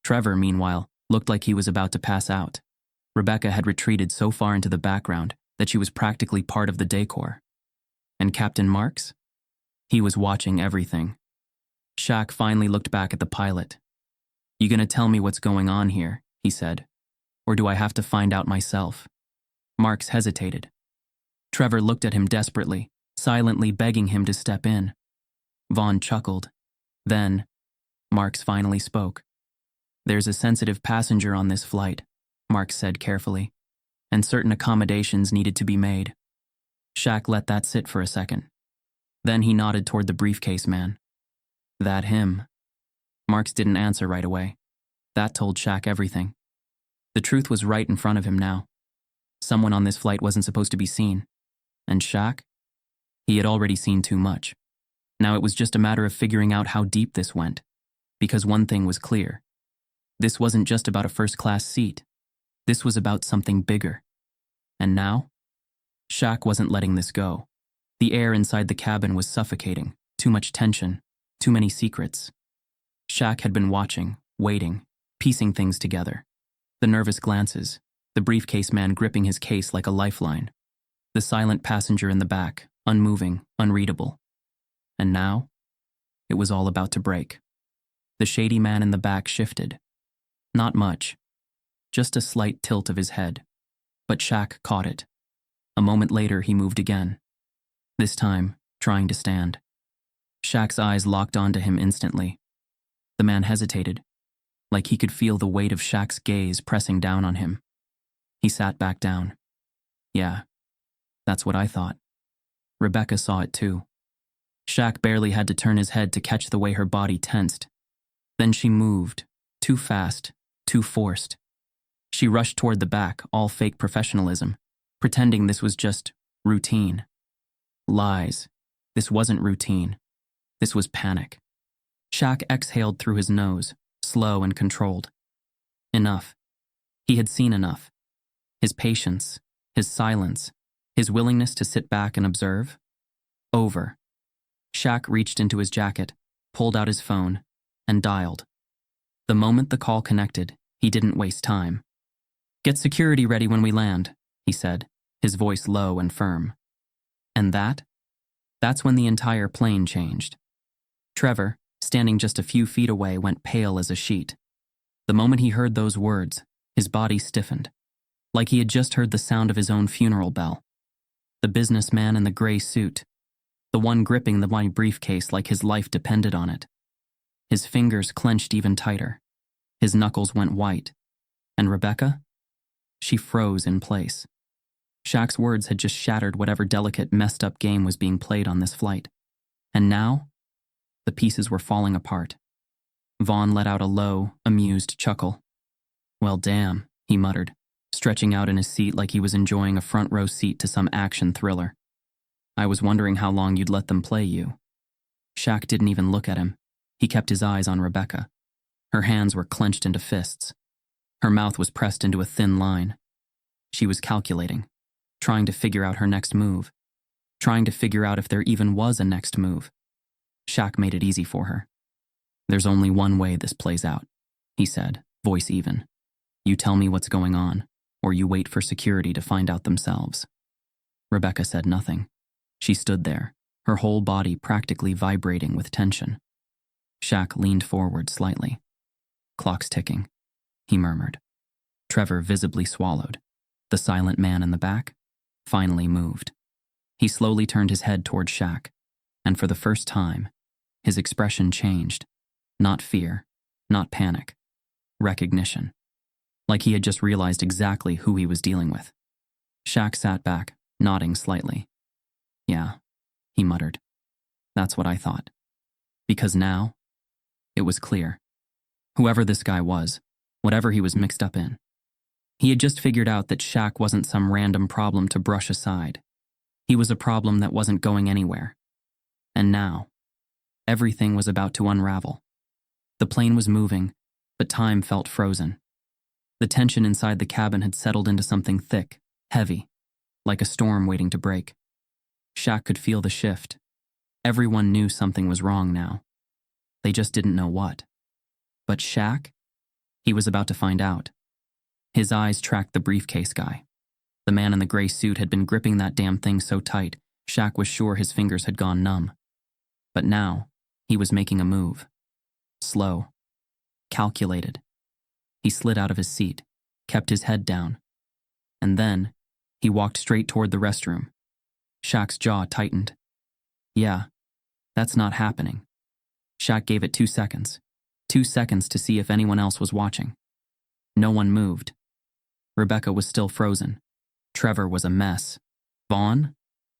Trevor, meanwhile, looked like he was about to pass out. Rebecca had retreated so far into the background that she was practically part of the decor. And Captain Marks? He was watching everything. Shaq finally looked back at the pilot. "You gonna tell me what's going on here?" he said. "Or do I have to find out myself?" Marks hesitated. Trevor looked at him desperately, silently begging him to step in. Vaughan chuckled. Then, Marks finally spoke. "There's a sensitive passenger on this flight," Marks said carefully, "and certain accommodations needed to be made." Shaq let that sit for a second. Then he nodded toward the briefcase man. "That him?" Marks didn't answer right away. That told Shaq everything. The truth was right in front of him now. Someone on this flight wasn't supposed to be seen. And Shaq? He had already seen too much. Now it was just a matter of figuring out how deep this went. Because one thing was clear. This wasn't just about a first-class seat. This was about something bigger. And now? Shaq wasn't letting this go. The air inside the cabin was suffocating. Too much tension. Too many secrets. Shaq had been watching, waiting, piecing things together. The nervous glances, the briefcase man gripping his case like a lifeline. The silent passenger in the back, unmoving, unreadable. And now, it was all about to break. The shady man in the back shifted. Not much. Just a slight tilt of his head. But Shaq caught it. A moment later, he moved again. This time, trying to stand. Shaq's eyes locked onto him instantly. The man hesitated, like he could feel the weight of Shaq's gaze pressing down on him. He sat back down. "Yeah, that's what I thought." Rebecca saw it too. Shaq barely had to turn his head to catch the way her body tensed. Then she moved, too fast, too forced. She rushed toward the back, all fake professionalism, pretending this was just routine. Lies. This wasn't routine. This was panic. Shaq exhaled through his nose, slow and controlled. Enough. He had seen enough. His patience, his silence, his willingness to sit back and observe. Over. Shaq reached into his jacket, pulled out his phone, and dialed. The moment the call connected, he didn't waste time. "Get security ready when we land," he said, his voice low and firm. And that's when the entire plane changed. Trevor, standing just a few feet away, went pale as a sheet. The moment he heard those words, his body stiffened, like he had just heard the sound of his own funeral bell. The businessman in the gray suit, the one gripping the white briefcase like his life depended on it. His fingers clenched even tighter. His knuckles went white. And Rebecca? She froze in place. Shaq's words had just shattered whatever delicate, messed-up game was being played on this flight. And now, the pieces were falling apart. Vaughan let out a low, amused chuckle. "Well, damn," he muttered, stretching out in his seat like he was enjoying a front-row seat to some action thriller. "I was wondering how long you'd let them play you." Shaq didn't even look at him. He kept his eyes on Rebecca. Her hands were clenched into fists. Her mouth was pressed into a thin line. She was calculating, trying to figure out her next move, trying to figure out if there even was a next move. Shaq made it easy for her. "There's only one way this plays out," he said, voice even. "You tell me what's going on, or you wait for security to find out themselves." Rebecca said nothing. She stood there, her whole body practically vibrating with tension. Shaq leaned forward slightly. "Clock's ticking," he murmured. Trevor visibly swallowed. The silent man in the back finally moved. He slowly turned his head toward Shaq, and for the first time, his expression changed. Not fear, not panic. Recognition. Like he had just realized exactly who he was dealing with. Shaq sat back, nodding slightly. "Yeah," he muttered. "That's what I thought." Because now, it was clear. Whoever this guy was, whatever he was mixed up in, he had just figured out that Shaq wasn't some random problem to brush aside. He was a problem that wasn't going anywhere. And now, everything was about to unravel. The plane was moving, but time felt frozen. The tension inside the cabin had settled into something thick, heavy, like a storm waiting to break. Shaq could feel the shift. Everyone knew something was wrong now. They just didn't know what. But Shaq? He was about to find out. His eyes tracked the briefcase guy. The man in the gray suit had been gripping that damn thing so tight, Shaq was sure his fingers had gone numb. But now, he was making a move. Slow. Calculated. He slid out of his seat, kept his head down. And then, he walked straight toward the restroom. Shaq's jaw tightened. Yeah, that's not happening. Shaq gave it 2 seconds. 2 seconds to see if anyone else was watching. No one moved. Rebecca was still frozen. Trevor was a mess. Vaughan?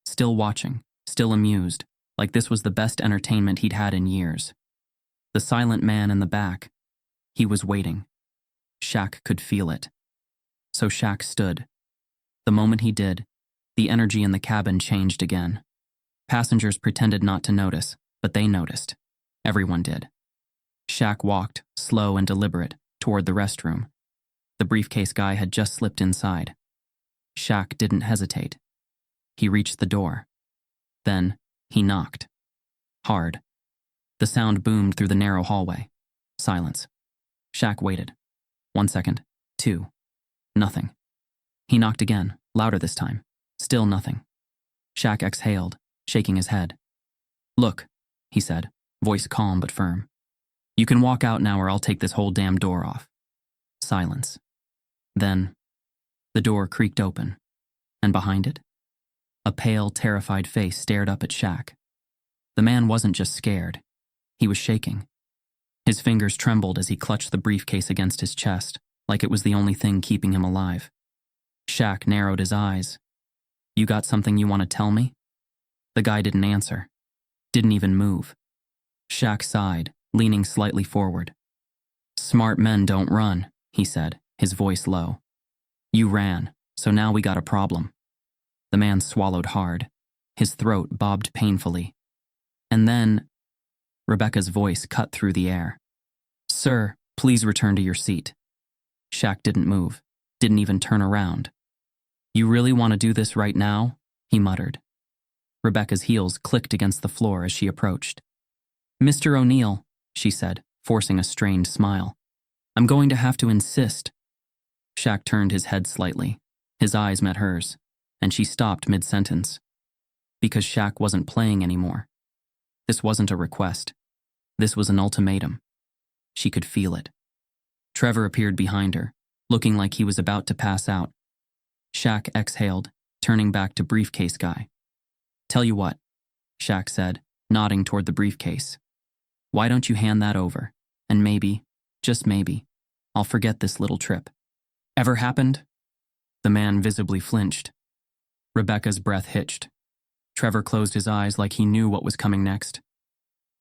Still watching, still amused, like this was the best entertainment he'd had in years. The silent man in the back. He was waiting. Shaq could feel it. So Shaq stood. The moment he did, the energy in the cabin changed again. Passengers pretended not to notice, but they noticed. Everyone did. Shaq walked, slow and deliberate, toward the restroom. The briefcase guy had just slipped inside. Shaq didn't hesitate. He reached the door. Then, he knocked. Hard. The sound boomed through the narrow hallway. Silence. Shaq waited. 1 second. 2. Nothing. He knocked again, louder this time. Still nothing. Shaq exhaled, shaking his head. "Look," he said, voice calm but firm. "You can walk out now or I'll take this whole damn door off." Silence. Then, the door creaked open, and behind it, a pale, terrified face stared up at Shaq. The man wasn't just scared. He was shaking. His fingers trembled as he clutched the briefcase against his chest, like it was the only thing keeping him alive. Shaq narrowed his eyes. "You got something you want to tell me?" The guy didn't answer. Didn't even move. Shaq sighed, leaning slightly forward. "Smart men don't run," he said, his voice low. "You ran, so now we got a problem." The man swallowed hard. His throat bobbed painfully. And then, Rebecca's voice cut through the air. "Sir, please return to your seat." Shaq didn't move, didn't even turn around. "You really want to do this right now?" he muttered. Rebecca's heels clicked against the floor as she approached. "Mr. O'Neal," she said, forcing a strained smile. "I'm going to have to insist." Shaq turned his head slightly. His eyes met hers, and she stopped mid-sentence. Because Shaq wasn't playing anymore. This wasn't a request. This was an ultimatum. She could feel it. Trevor appeared behind her, looking like he was about to pass out. Shaq exhaled, turning back to briefcase guy. "Tell you what," Shaq said, nodding toward the briefcase. "Why don't you hand that over? And maybe, just maybe, I'll forget this little trip." "Ever happened?" The man visibly flinched. Rebecca's breath hitched. Trevor closed his eyes like he knew what was coming next.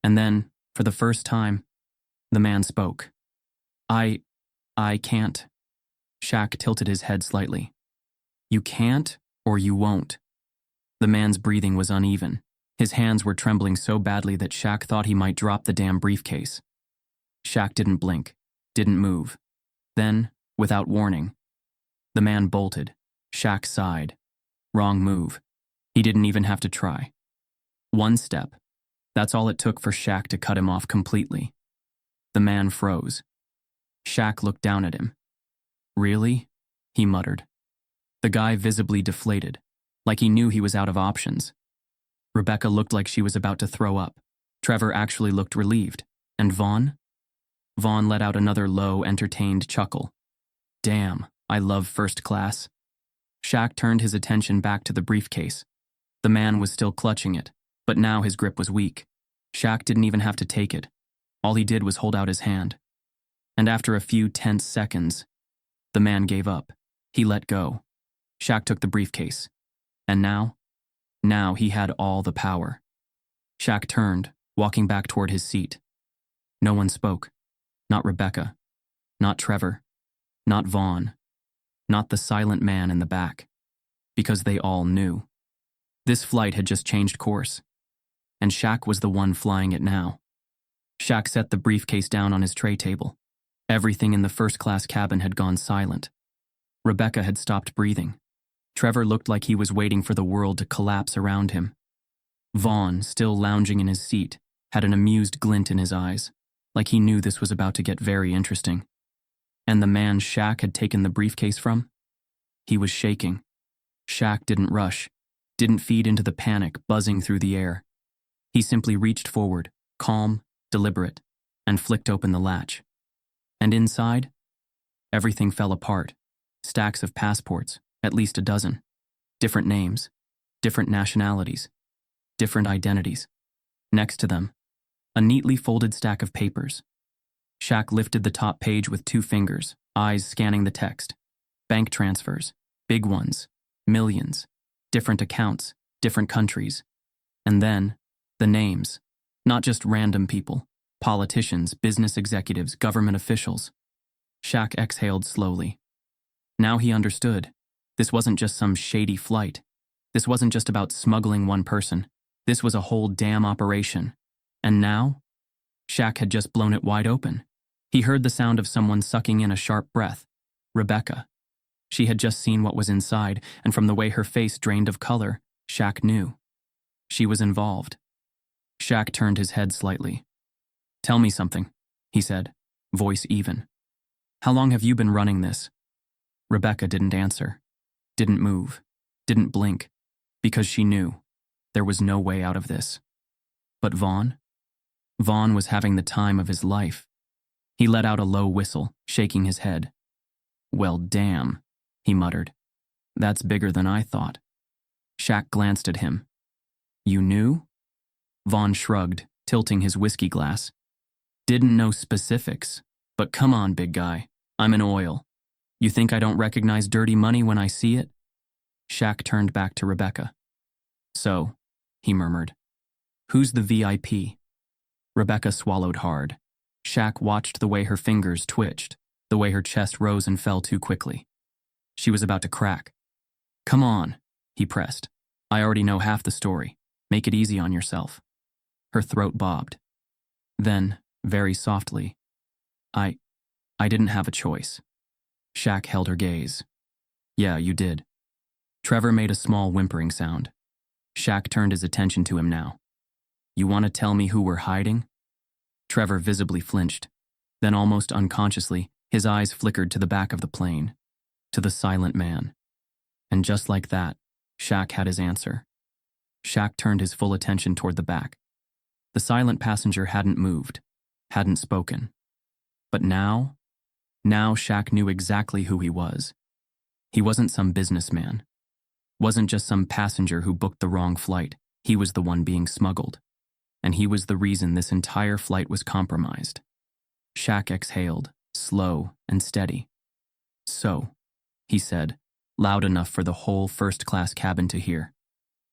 And then, for the first time, the man spoke. I can't. Shaq tilted his head slightly. You can't, or you won't. The man's breathing was uneven. His hands were trembling so badly that Shaq thought he might drop the damn briefcase. Shaq didn't blink, didn't move. Then, without warning, the man bolted. Shaq sighed. Wrong move. He didn't even have to try. One step. That's all it took for Shaq to cut him off completely. The man froze. Shaq looked down at him. Really? He muttered. The guy visibly deflated, like he knew he was out of options. Rebecca looked like she was about to throw up. Trevor actually looked relieved. And Vaughan? Vaughan let out another low, entertained chuckle. Damn, I love first class. Shaq turned his attention back to the briefcase. The man was still clutching it, but now his grip was weak. Shaq didn't even have to take it. All he did was hold out his hand. And after a few tense seconds, the man gave up. He let go. Shaq took the briefcase. And now he had all the power. Shaq turned, walking back toward his seat. No one spoke. Not Rebecca. Not Trevor. Not Vaughan. Not the silent man in the back. Because they all knew. This flight had just changed course. And Shaq was the one flying it now. Shaq set the briefcase down on his tray table. Everything in the first-class cabin had gone silent. Rebecca had stopped breathing. Trevor looked like he was waiting for the world to collapse around him. Vaughan, still lounging in his seat, had an amused glint in his eyes, like he knew this was about to get very interesting. And the man Shaq had taken the briefcase from? He was shaking. Shaq didn't rush, didn't feed into the panic buzzing through the air. He simply reached forward, calm, deliberate, and flicked open the latch. And inside, everything fell apart. Stacks of passports, at least a dozen. Different names, different nationalities, different identities. Next to them, a neatly folded stack of papers. Shaq lifted the top page with 2 fingers, eyes scanning the text. Bank transfers, big ones, millions, different accounts, different countries. And then, the names, not just random people, politicians, business executives, government officials. Shaq exhaled slowly. Now he understood. This wasn't just some shady flight. This wasn't just about smuggling one person. This was a whole damn operation. And now, Shaq had just blown it wide open. He heard the sound of someone sucking in a sharp breath. Rebecca. She had just seen what was inside, and from the way her face drained of color, Shaq knew. She was involved. Shaq turned his head slightly. Tell me something, he said, voice even. How long have you been running this? Rebecca didn't answer, didn't move, didn't blink, because she knew there was no way out of this. But Vaughan? Vaughan was having the time of his life. He let out a low whistle, shaking his head. Well, damn, he muttered. That's bigger than I thought. Shaq glanced at him. You knew? Vaughan shrugged, tilting his whiskey glass. Didn't know specifics, but come on, big guy. I'm in oil. You think I don't recognize dirty money when I see it? Shaq turned back to Rebecca. So, he murmured, who's the VIP? Rebecca swallowed hard. Shaq watched the way her fingers twitched, the way her chest rose and fell too quickly. She was about to crack. Come on, he pressed. I already know half the story. Make it easy on yourself. Her throat bobbed. Then, very softly, I didn't have a choice. Shaq held her gaze. Yeah, you did. Trevor made a small whimpering sound. Shaq turned his attention to him now. You want to tell me who we're hiding? Trevor visibly flinched. Then almost unconsciously, his eyes flickered to the back of the plane, to the silent man. And just like that, Shaq had his answer. Shaq turned his full attention toward the back. The silent passenger hadn't moved, hadn't spoken. But now Shaq knew exactly who he was. He wasn't some businessman. Wasn't just some passenger who booked the wrong flight. He was the one being smuggled. And he was the reason this entire flight was compromised. Shaq exhaled, slow and steady. So, he said, loud enough for the whole first-class cabin to hear.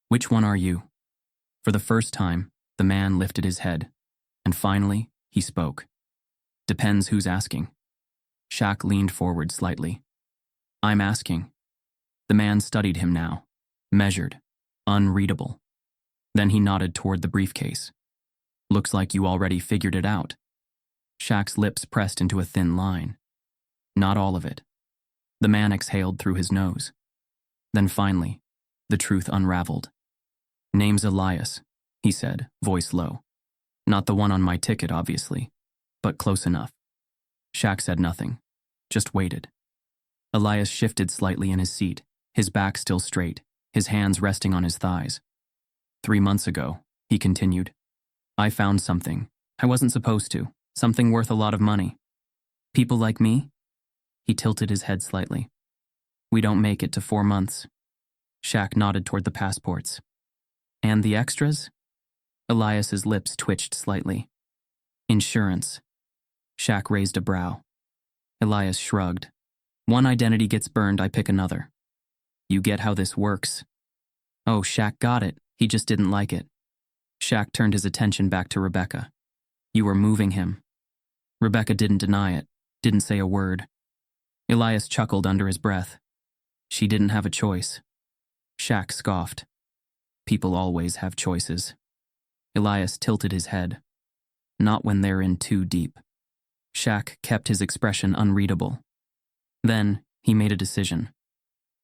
"Which one are you?" For the first time, the man lifted his head, and finally, he spoke. "Depends who's asking." Shaq leaned forward slightly. "I'm asking." The man studied him now, measured, unreadable. Then he nodded toward the briefcase. "Looks like you already figured it out." Shaq's lips pressed into a thin line. "Not all of it." The man exhaled through his nose. Then finally, the truth unraveled. "Name's Elias," he said, voice low. "Not the one on my ticket, obviously, but close enough." Shaq said nothing, just waited. Elias shifted slightly in his seat, his back still straight, his hands resting on his thighs. "3 months ago," he continued, "I found something. I wasn't supposed to. Something worth a lot of money. People like me?" He tilted his head slightly. "We don't make it to 4 months." Shaq nodded toward the passports. "And the extras?" Elias's lips twitched slightly. "Insurance." Shaq raised a brow. Elias shrugged. "One identity gets burned, I pick another." "You get how this works." Oh, Shaq got it. He just didn't like it. Shaq turned his attention back to Rebecca. "You were moving him." Rebecca didn't deny it, didn't say a word. Elias chuckled under his breath. "She didn't have a choice." Shaq scoffed. "People always have choices." Elias tilted his head. "Not when they're in too deep." Shaq kept his expression unreadable. Then, he made a decision.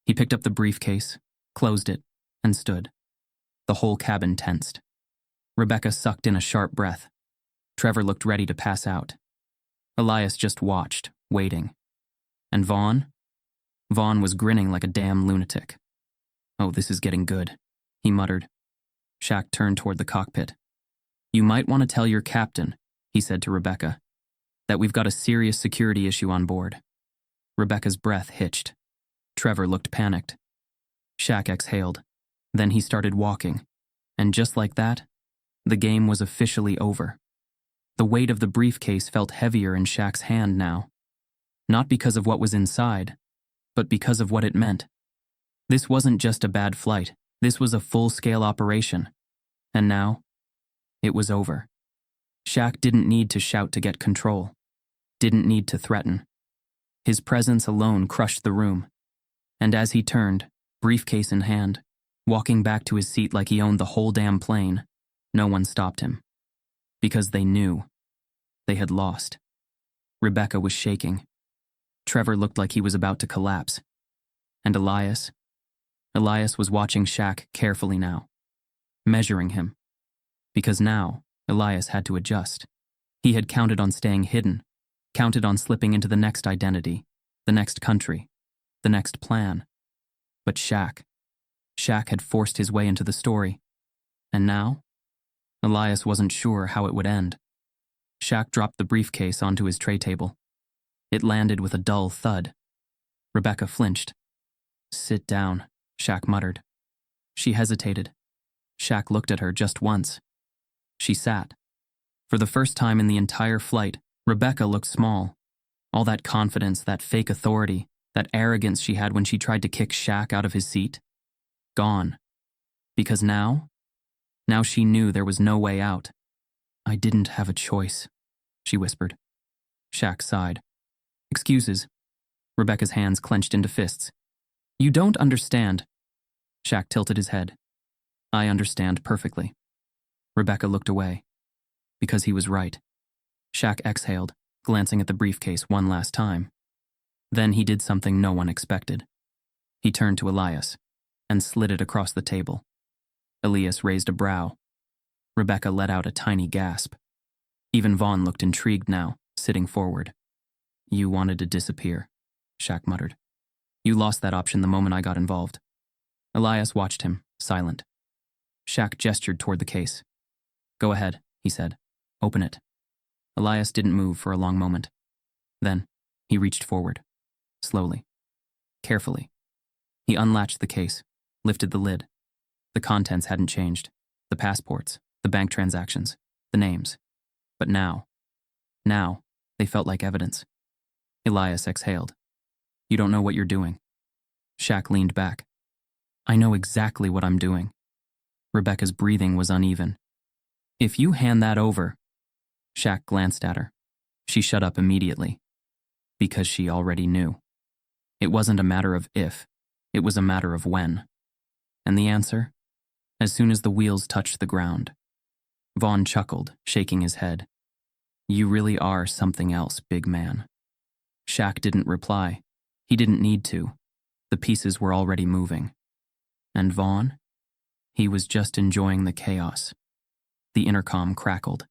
He picked up the briefcase, closed it, and stood. The whole cabin tensed. Rebecca sucked in a sharp breath. Trevor looked ready to pass out. Elias just watched, waiting. And Vaughan? Vaughan was grinning like a damn lunatic. "Oh, this is getting good," he muttered. Shaq turned toward the cockpit. "You might want to tell your captain," he said to Rebecca, "that we've got a serious security issue on board." Rebecca's breath hitched. Trevor looked panicked. Shaq exhaled. Then he started walking. And just like that, the game was officially over. The weight of the briefcase felt heavier in Shaq's hand now. Not because of what was inside, but because of what it meant. This wasn't just a bad flight. This was a full-scale operation. And now, it was over. Shaq didn't need to shout to get control. Didn't need to threaten. His presence alone crushed the room. And as he turned, briefcase in hand, walking back to his seat like he owned the whole damn plane, no one stopped him. Because they knew. They had lost. Rebecca was shaking. Trevor looked like he was about to collapse. And Elias? Elias was watching Shaq carefully now, measuring him. Because now, Elias had to adjust. He had counted on staying hidden, counted on slipping into the next identity, the next country, the next plan. But Shaq had forced his way into the story. And now, Elias wasn't sure how it would end. Shaq dropped the briefcase onto his tray table. It landed with a dull thud. Rebecca flinched. "Sit down," Shaq muttered. She hesitated. Shaq looked at her just once. She sat. For the first time in the entire flight, Rebecca looked small. All that confidence, that fake authority, that arrogance she had when she tried to kick Shaq out of his seat. Gone. Because now she knew there was no way out. "I didn't have a choice," she whispered. Shaq sighed. "Excuses." Rebecca's hands clenched into fists. "You don't understand." Shaq tilted his head. "I understand perfectly." Rebecca looked away. Because he was right. Shaq exhaled, glancing at the briefcase one last time. Then he did something no one expected. He turned to Elias and slid it across the table. Elias raised a brow. Rebecca let out a tiny gasp. Even Vaughan looked intrigued now, sitting forward. "You wanted to disappear," Shaq muttered. "You lost that option the moment I got involved." Elias watched him, silent. Shaq gestured toward the case. "Go ahead," he said. "Open it." Elias didn't move for a long moment. Then, he reached forward. Slowly. Carefully. He unlatched the case, lifted the lid. The contents hadn't changed. The passports, the bank transactions, the names. But now, they felt like evidence. Elias exhaled. "You don't know what you're doing." Shaq leaned back. I know exactly what I'm doing. Rebecca's breathing was uneven. If you hand that over… Shaq glanced at her. She shut up immediately. Because she already knew. It wasn't a matter of if, it was a matter of when. And the answer? As soon as the wheels touched the ground. Vaughan chuckled, shaking his head. You really are something else, big man. Shaq didn't reply. He didn't need to. The pieces were already moving. And Vaughan? He was just enjoying the chaos. The intercom crackled.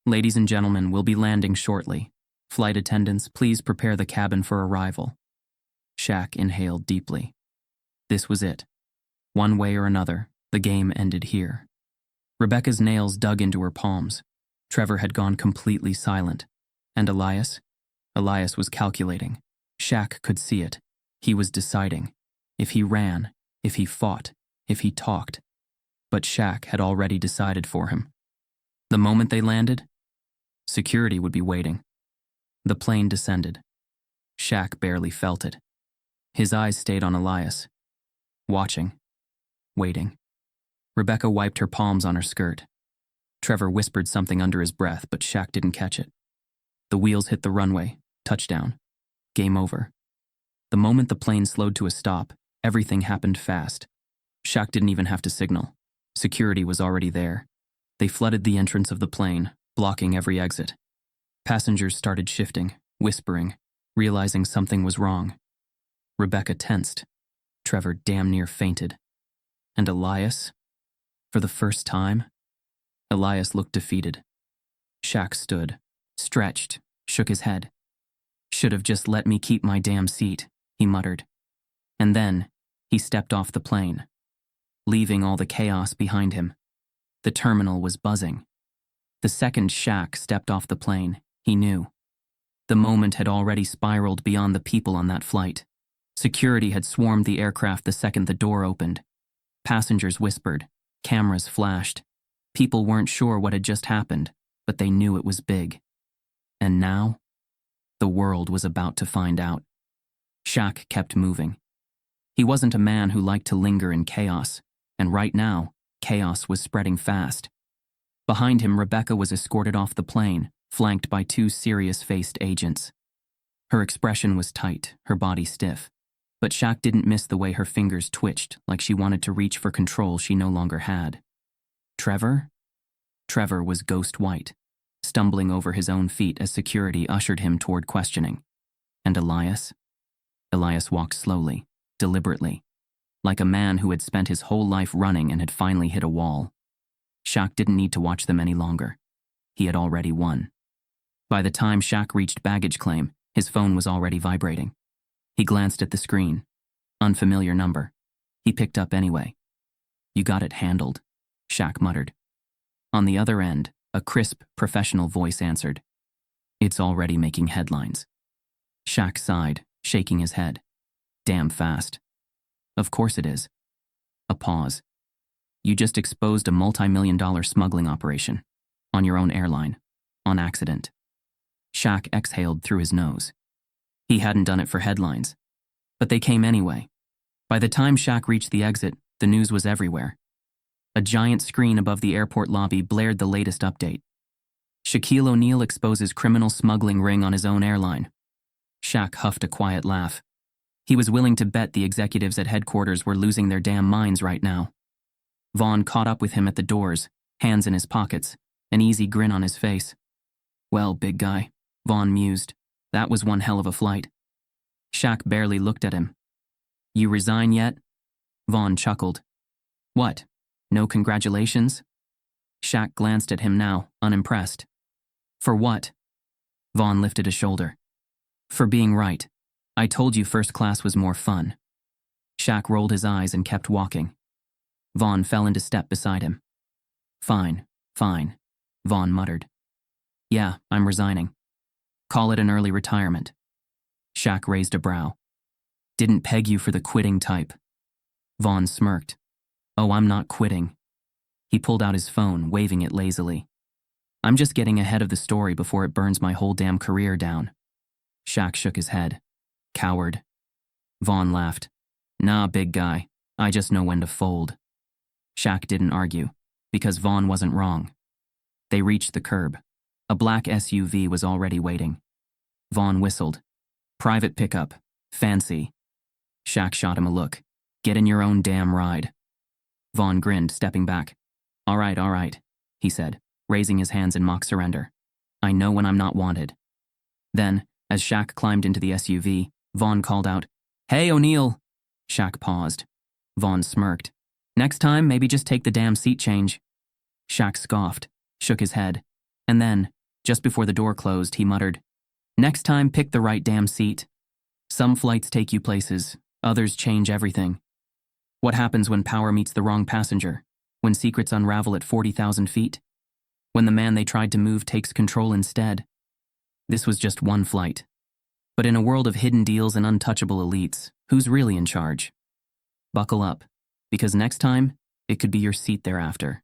Ladies and gentlemen, we'll be landing shortly. Flight attendants, please prepare the cabin for arrival. Shaq inhaled deeply. This was it. One way or another, the game ended here. Rebecca's nails dug into her palms. Trevor had gone completely silent. And Elias? Elias was calculating. Shaq could see it. He was deciding. If he ran, if he fought, if he talked. But Shaq had already decided for him. The moment they landed, security would be waiting. The plane descended. Shaq barely felt it. His eyes stayed on Elias. Watching. Waiting. Rebecca wiped her palms on her skirt. Trevor whispered something under his breath, but Shaq didn't catch it. The wheels hit the runway. Touchdown. Game over. The moment the plane slowed to a stop, everything happened fast. Shaq didn't even have to signal. Security was already there. They flooded the entrance of the plane, blocking every exit. Passengers started shifting, whispering, realizing something was wrong. Rebecca tensed. Trevor damn near fainted. And Elias? For the first time? Elias looked defeated. Shaq stood, stretched, shook his head. Should have just let me keep my damn seat, he muttered. And then, he stepped off the plane, leaving all the chaos behind him. The terminal was buzzing. The second Shaq stepped off the plane, he knew. The moment had already spiraled beyond the people on that flight. Security had swarmed the aircraft the second the door opened. Passengers whispered, cameras flashed. People weren't sure what had just happened, but they knew it was big. And now, the world was about to find out. Shaq kept moving. He wasn't a man who liked to linger in chaos, and right now, chaos was spreading fast. Behind him, Rebecca was escorted off the plane, flanked by two serious-faced agents. Her expression was tight, her body stiff, but Shaq didn't miss the way her fingers twitched, like she wanted to reach for control she no longer had. Trevor? Trevor was ghost white, stumbling over his own feet as security ushered him toward questioning. And Elias? Elias walked slowly, deliberately, like a man who had spent his whole life running and had finally hit a wall. Shaq didn't need to watch them any longer. He had already won. By the time Shaq reached baggage claim, his phone was already vibrating. He glanced at the screen. Unfamiliar number. He picked up anyway. You got it handled, Shaq muttered. On the other end, a crisp, professional voice answered. It's already making headlines. Shaq sighed, shaking his head. Damn fast. Of course it is. A pause. You just exposed a multi-million-dollar smuggling operation. On your own airline. On accident. Shaq exhaled through his nose. He hadn't done it for headlines. But they came anyway. By the time Shaq reached the exit, the news was everywhere. A giant screen above the airport lobby blared the latest update. Shaquille O'Neal exposes criminal smuggling ring on his own airline. Shaq huffed a quiet laugh. He was willing to bet the executives at headquarters were losing their damn minds right now. Vaughan caught up with him at the doors, hands in his pockets, an easy grin on his face. Well, big guy, Vaughan mused. That was one hell of a flight. Shaq barely looked at him. You resign yet? Vaughan chuckled. What? No congratulations? Shaq glanced at him now, unimpressed. For what? Vaughan lifted a shoulder. For being right. I told you first class was more fun. Shaq rolled his eyes and kept walking. Vaughan fell into step beside him. Fine, fine, Vaughan muttered. Yeah, I'm resigning. Call it an early retirement. Shaq raised a brow. Didn't peg you for the quitting type. Vaughan smirked. Oh, I'm not quitting. He pulled out his phone, waving it lazily. I'm just getting ahead of the story before it burns my whole damn career down. Shaq shook his head. Coward. Vaughan laughed. Nah, big guy. I just know when to fold. Shaq didn't argue, because Vaughan wasn't wrong. They reached the curb. A black SUV was already waiting. Vaughan whistled. Private pickup. Fancy. Shaq shot him a look. Get in your own damn ride. Vaughan grinned, stepping back. All right, he said, raising his hands in mock surrender. I know when I'm not wanted. Then, as Shaq climbed into the SUV, Vaughan called out, Hey, O'Neal! Shaq paused. Vaughan smirked. Next time, maybe just take the damn seat change. Shaq scoffed, shook his head, and then, just before the door closed, he muttered, Next time, pick the right damn seat. Some flights take you places, others change everything. What happens when power meets the wrong passenger? When secrets unravel at 40,000 feet? When the man they tried to move takes control instead? This was just one flight. But in a world of hidden deals and untouchable elites, who's really in charge? Buckle up, because next time, it could be your seat thereafter.